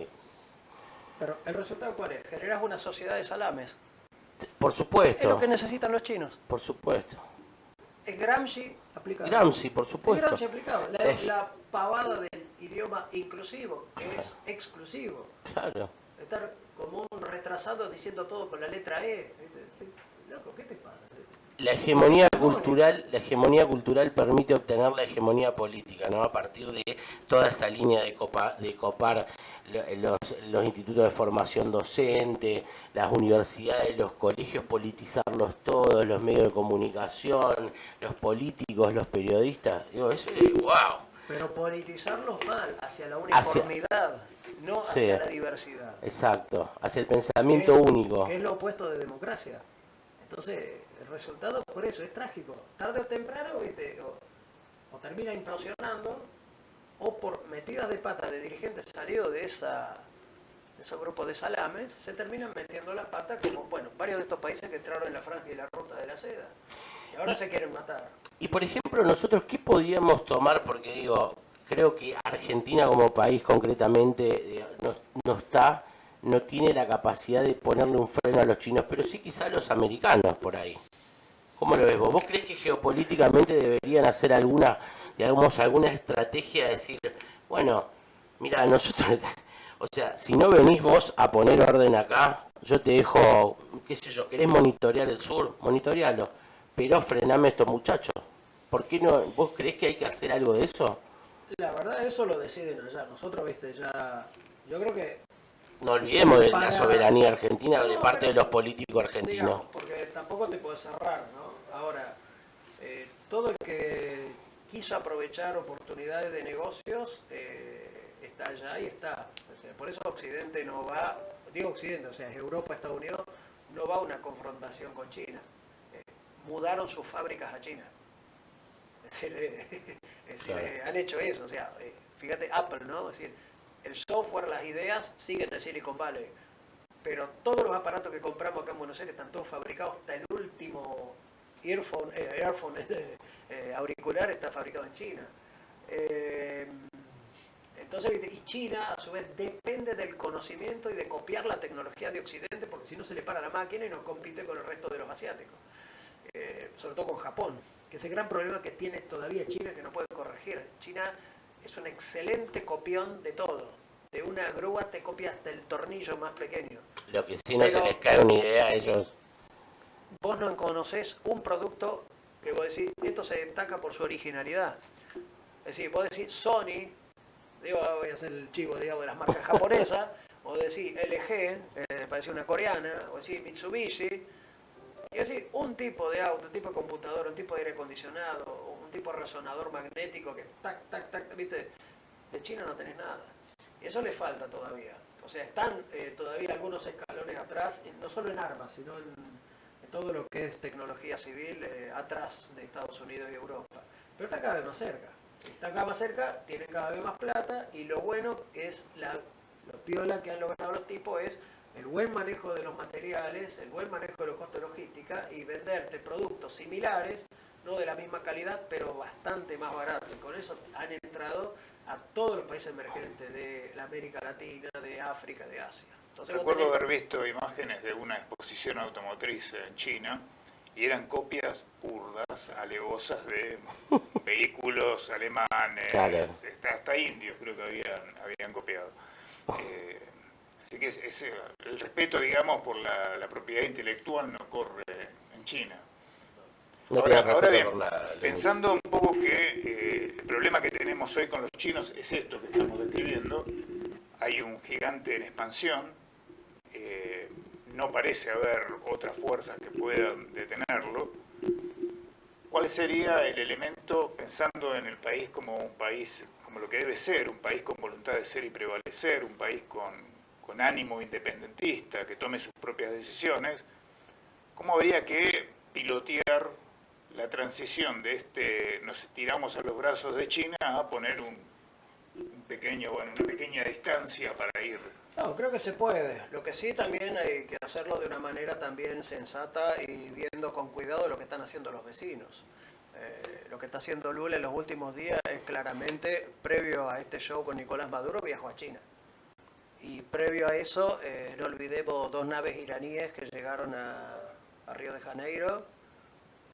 Pero el resultado ¿cuál es? Generas una sociedad de salames. Por supuesto. Es lo que necesitan los chinos. Por supuesto. Es Gramsci aplicado. Gramsci, por supuesto. Es Gramsci aplicado. La pavada del idioma inclusivo, que es exclusivo. Claro. Estar como un retrasado diciendo todo con la letra E. ¿Viste? Loco, ¿qué te pasa? La hegemonía cultural permite obtener la hegemonía política, ¿no? A partir de toda esa línea de copar los institutos de formación docente, las universidades, los colegios, politizarlos todos, los medios de comunicación, los políticos, los periodistas. Digo, eso es wow. Pero politizarlos mal, hacia la uniformidad, no hacia la diversidad. Exacto, hacia el pensamiento único. Que es lo opuesto de democracia. Entonces, el resultado por eso es trágico. Tarde o temprano, ¿viste? O termina implosionando, o por metidas de pata de dirigentes salidos de esos grupos de salames, se terminan metiendo la pata, como, bueno, varios de estos países que entraron en la franja y la ruta de la seda. Y ahora se quieren matar. Y por ejemplo, nosotros, ¿qué podíamos tomar? Porque digo, creo que Argentina como país concretamente no está no tiene la capacidad de ponerle un freno a los chinos, pero sí quizá a los americanos por ahí. ¿Cómo lo ves vos? ¿Vos creés que geopolíticamente deberían hacer alguna, digamos, alguna estrategia de decir, bueno, mira, nosotros, o sea, si no venís vos a poner orden acá, yo te dejo, qué sé yo, querés monitorear el sur, monitorealo, pero frename a estos muchachos. ¿Por qué no? ¿Vos creés que hay que hacer algo de eso? La verdad, eso lo deciden allá. Nosotros, viste, ya. Yo creo que No olvidemos de la para. soberanía argentina de No, parte pero de los políticos argentinos. digamos, porque tampoco te puedes cerrar, ¿no? Ahora, todo el que quiso aprovechar oportunidades de negocios está allá y está. O sea, por eso Occidente no va, digo Occidente, o sea, Europa, Estados Unidos, no va a una confrontación con China. Mudaron sus fábricas a China. Es decir, Claro. han hecho eso. O sea, fíjate, Apple, ¿no? Es decir, el software, las ideas siguen en Silicon Valley. Pero todos los aparatos que compramos acá en Buenos Aires están todos fabricados, hasta el último earphone auricular está fabricado en China. Entonces, ¿viste? Y China, a su vez, depende del conocimiento y de copiar la tecnología de Occidente, porque si no se le para la máquina y no compite con el resto de los asiáticos. Sobre todo con Japón, que es el gran problema que tiene todavía China, que no puede corregir. China es un excelente copión de todo. De una grúa te copia hasta el tornillo más pequeño. Lo que sí no Pero se les cae una idea a ellos. vos no conocés un producto que vos decís, esto se destaca por su originalidad. Es decir, vos decís Sony, digo, voy a hacer el chivo, digamos, de las marcas japonesas, o decís LG, parece una coreana, o decís Mitsubishi, y decís un tipo de auto, un tipo de computadora, un tipo de aire acondicionado, un tipo de resonador magnético que tac, tac, tac, viste, de China no tenés nada. Y eso le falta todavía. O sea, están todavía algunos escalones atrás, no solo en armas, sino en todo lo que es tecnología civil atrás de Estados Unidos y Europa. Pero está cada vez más cerca. Está cada vez más cerca, tienen cada vez más plata y lo bueno que es lo piola que han logrado los tipos es el buen manejo de los materiales, el buen manejo de los costos de logística y venderte productos similares, no de la misma calidad, pero bastante más barato. Y con eso han entrado a todos los países emergentes de la América Latina, de África, de Asia. Entonces, Recuerdo haber visto imágenes de una exposición automotriz en China y eran copias burdas, alevosas de vehículos alemanes, Claro. hasta indios creo que habían copiado. Así que el respeto, digamos, por la propiedad intelectual no corre en China. No Ahora tiene respeto bien, por nada. pensando un poco que el problema que tenemos hoy con los chinos es esto que estamos describiendo, hay un gigante en expansión, no parece haber otras fuerzas que puedan detenerlo. ¿Cuál sería el elemento, pensando en el país como un país, como lo que debe ser, un país con voluntad de ser y prevalecer, un país con ánimo independentista, que tome sus propias decisiones, cómo habría que pilotear la transición de nos tiramos a los brazos de China a poner una pequeña distancia para ir? No, creo que se puede. Lo que sí también hay que hacerlo de una manera también sensata y viendo con cuidado lo que están haciendo los vecinos. Lo que está haciendo Lula en los últimos días es claramente, previo a este show con Nicolás Maduro, viajó a China. Y previo a eso, no olvidemos 2 naves iraníes que llegaron a Río de Janeiro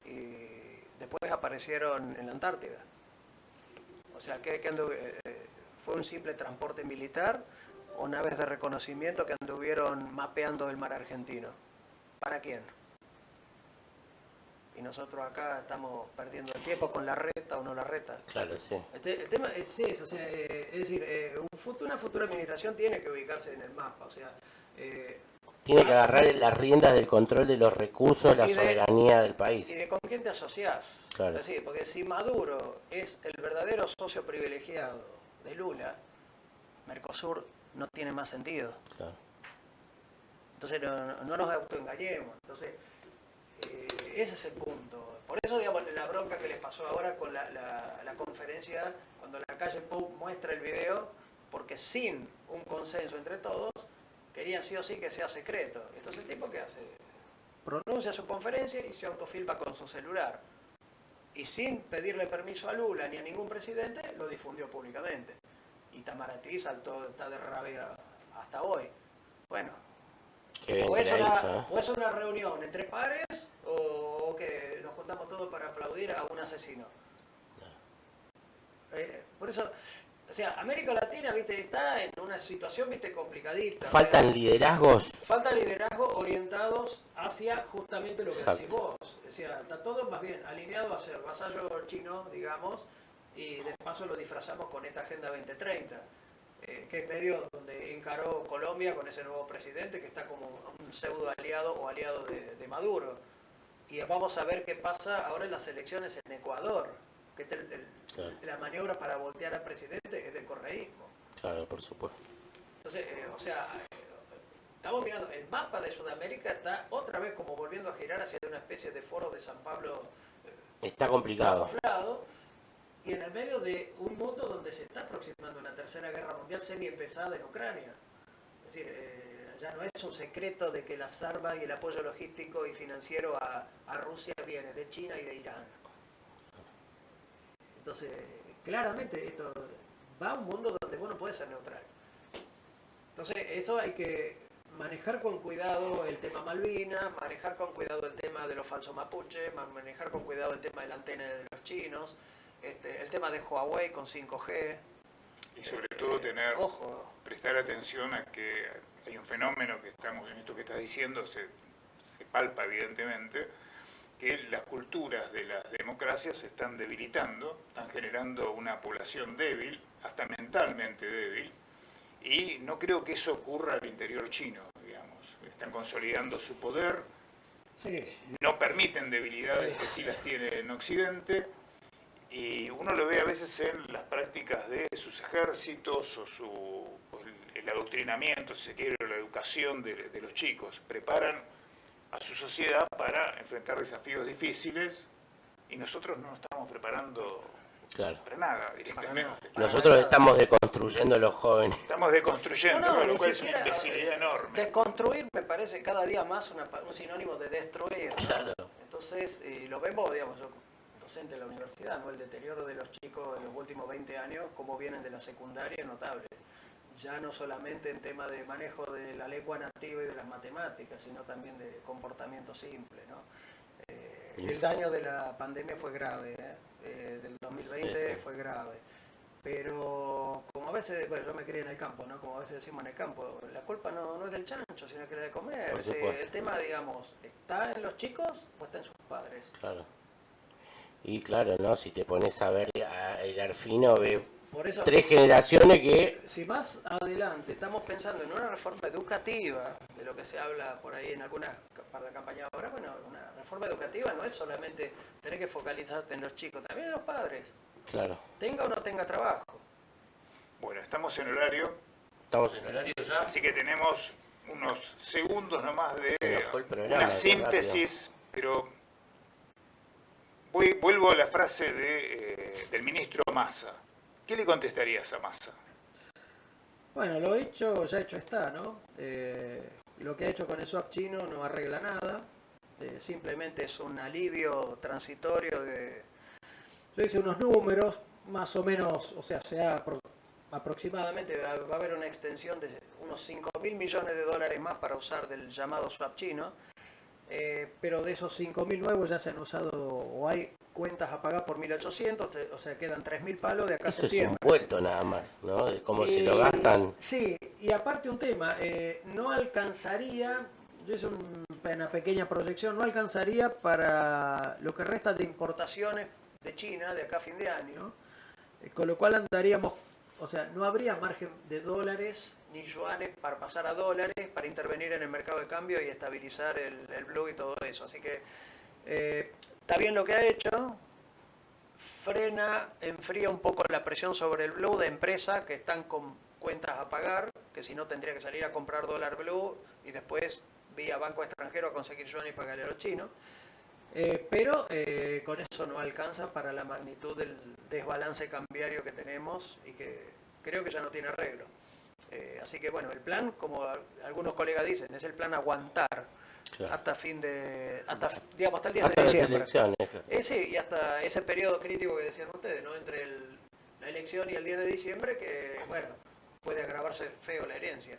y después aparecieron en la Antártida. O sea, fue un simple transporte militar o naves de reconocimiento que anduvieron mapeando el mar argentino. ¿Para quién? Y nosotros acá estamos perdiendo el tiempo con la reta o no la reta. Claro, sí. El tema es eso, o sea, es decir, una futura administración tiene que ubicarse en el mapa, o sea... Tiene que agarrar las riendas del control de los recursos, la soberanía del país. Y de con quién te asociás. Claro. Es decir, porque si Maduro es el verdadero socio privilegiado de Lula, Mercosur no tiene más sentido. Claro. Entonces no nos autoengañemos. Entonces, ese es el punto. Por eso, digamos, la bronca que les pasó ahora con la conferencia, cuando la calle Pou muestra el video, porque sin un consenso entre todos, querían sí o sí que sea secreto. Entonces, ¿el tipo qué hace? Pronuncia su conferencia y se autofilma con su celular. Y sin pedirle permiso a Lula ni a ningún presidente, lo difundió públicamente. Y Itamaraty saltó, está de rabia hasta hoy. bueno, Qué bien o que es, la una, hizo, ¿eh? o es una reunión entre pares o que nos juntamos todos para aplaudir a un asesino. Por eso, o sea, América Latina, viste, está en una situación, viste, complicadita. Faltan liderazgos. Falta liderazgo orientados hacia justamente lo que Exacto. decís vos. O sea, está todo más bien alineado a ser vasallo chino, digamos, y de paso lo disfrazamos con esta Agenda 2030, que es medio donde encaró Colombia con ese nuevo presidente que está como un pseudo aliado o aliado de Maduro. Y vamos a ver qué pasa ahora en las elecciones en Ecuador, que Claro. la maniobra para voltear al presidente es del correísmo. Claro, por supuesto. Entonces, o sea, estamos mirando, el mapa de Sudamérica está otra vez como volviendo a girar hacia una especie de foro de San Pablo Está complicado. camuflado, y en el medio de un mundo donde se está aproximando una tercera guerra mundial semi-empezada en Ucrania. Es decir, ya no es un secreto de que las armas y el apoyo logístico y financiero a Rusia viene de China y de Irán. Entonces, claramente esto va a un mundo donde vos no podés ser neutral. Entonces, eso hay que manejar con cuidado el tema Malvinas, manejar con cuidado el tema de los falsos mapuches, manejar con cuidado el tema de la antena de los chinos, el tema de Huawei con 5G. Y sobre todo prestar atención a que hay un fenómeno que estamos, en esto que estás diciendo, se palpa evidentemente, que las culturas de las democracias se están debilitando, están generando una población débil, hasta mentalmente débil, y no creo que eso ocurra al interior chino, digamos. Están consolidando su poder, Sí. no permiten debilidades que sí las tiene en Occidente, y uno lo ve a veces en las prácticas de sus ejércitos o el adoctrinamiento, si se quiere, o la educación de los chicos. Preparan a su sociedad para enfrentar desafíos difíciles y nosotros no nos estamos preparando Claro. para nada directamente. Nosotros estamos deconstruyendo a los jóvenes. Estamos deconstruyendo, ni lo cual es siquiera, una imbecilidad enorme. Desconstruir me parece cada día más un sinónimo de destruir, ¿no? Claro. Entonces, lo vemos, digamos, yo docente de la universidad, ¿no? El deterioro de los chicos en los últimos 20 años, como vienen de la secundaria, es notable. Ya no solamente en tema de manejo de la lengua nativa y de las matemáticas, sino también de comportamiento simple, ¿no? El daño de la pandemia fue grave, del 2020 fue grave. Pero como a veces, bueno, yo me crié en el campo, ¿no? Como a veces decimos en el campo, la culpa no es del chancho, sino que es de comer. El tema, digamos, ¿está en los chicos o está en sus padres? Claro. Y claro, ¿no? Si te pones a ver, el Arfino ve Por eso, 3 generaciones que... si más adelante estamos pensando en una reforma educativa, de lo que se habla por ahí en algunas para la campaña ahora, bueno, una reforma educativa no es solamente tener que focalizarte en los chicos, también en los padres. Claro. Tenga o no tenga trabajo. Bueno, estamos en horario, Estamos en horario ya. así que tenemos unos segundos nomás de Se nos fue el programa, una qué síntesis, pero vuelvo a la frase del ministro Massa. ¿Qué le contestarías a Massa? Bueno, lo hecho, ya hecho está, ¿no? Lo que ha hecho con el swap chino no arregla nada, simplemente es un alivio transitorio de... Yo hice unos números, más o menos, o sea, aproximadamente va a haber una extensión de unos 5.000 millones de dólares más para usar del llamado swap chino, pero de esos 5.000 nuevos ya se han usado, o hay cuentas a pagar por 1.800, o sea, quedan 3.000 palos de acá a Eso es septiembre. un vuelto nada más, ¿no? De cómo se lo gastan. Sí, y aparte un tema, no alcanzaría, yo hice una pequeña proyección, no alcanzaría para lo que resta de importaciones de China de acá a fin de año, con lo cual andaríamos, o sea, no habría margen de dólares ni yuanes para pasar a dólares, para intervenir en el mercado de cambio y estabilizar el blue y todo eso. Así que está bien lo que ha hecho, enfría un poco la presión sobre el blue de empresas que están con cuentas a pagar, que si no tendría que salir a comprar dólar blue y después vía banco extranjero a conseguir yuan y pagarle a los chinos. Pero con eso no alcanza para la magnitud del desbalance cambiario que tenemos y que creo que ya no tiene arreglo. Así que bueno, el plan, como algunos colegas dicen, es el plan aguantar. Claro. Hasta digamos, hasta el 10 de diciembre. Sí, y hasta ese periodo crítico que decían ustedes, ¿no? Entre la elección y el 10 de diciembre, que bueno, puede agravarse feo la herencia.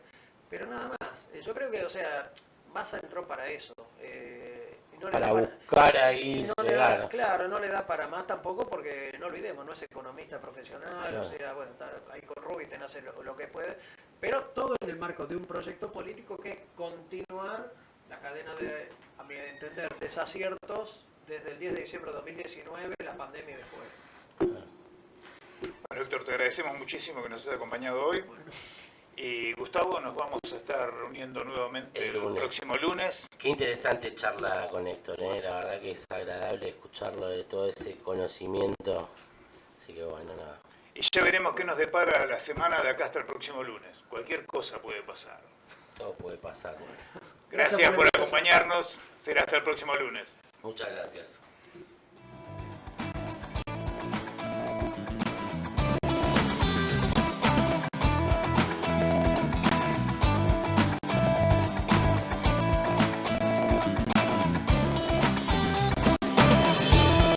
Pero nada más. Yo creo que, o sea, Massa entró para eso. Y no le Para da buscar ahí no le da, llegar. claro, no le da para más tampoco porque no olvidemos, no es economista profesional, Claro. o sea, bueno, ahí con Rubiten hace lo que puede, pero todo en el marco de un proyecto político que es continuar la cadena de, a mi entender, desaciertos desde el 10 de diciembre de 2019, la pandemia y después. Bueno, Héctor, te agradecemos muchísimo que nos hayas acompañado hoy. Y Gustavo, nos vamos a estar reuniendo nuevamente el próximo lunes. Qué interesante charla con Héctor, la verdad que es agradable escucharlo de todo ese conocimiento. Así que bueno, nada. Y ya veremos qué nos depara la semana de acá hasta el próximo lunes. Cualquier cosa puede pasar. Todo puede pasar. Gracias por acompañarnos. Será hasta el próximo lunes. Muchas gracias.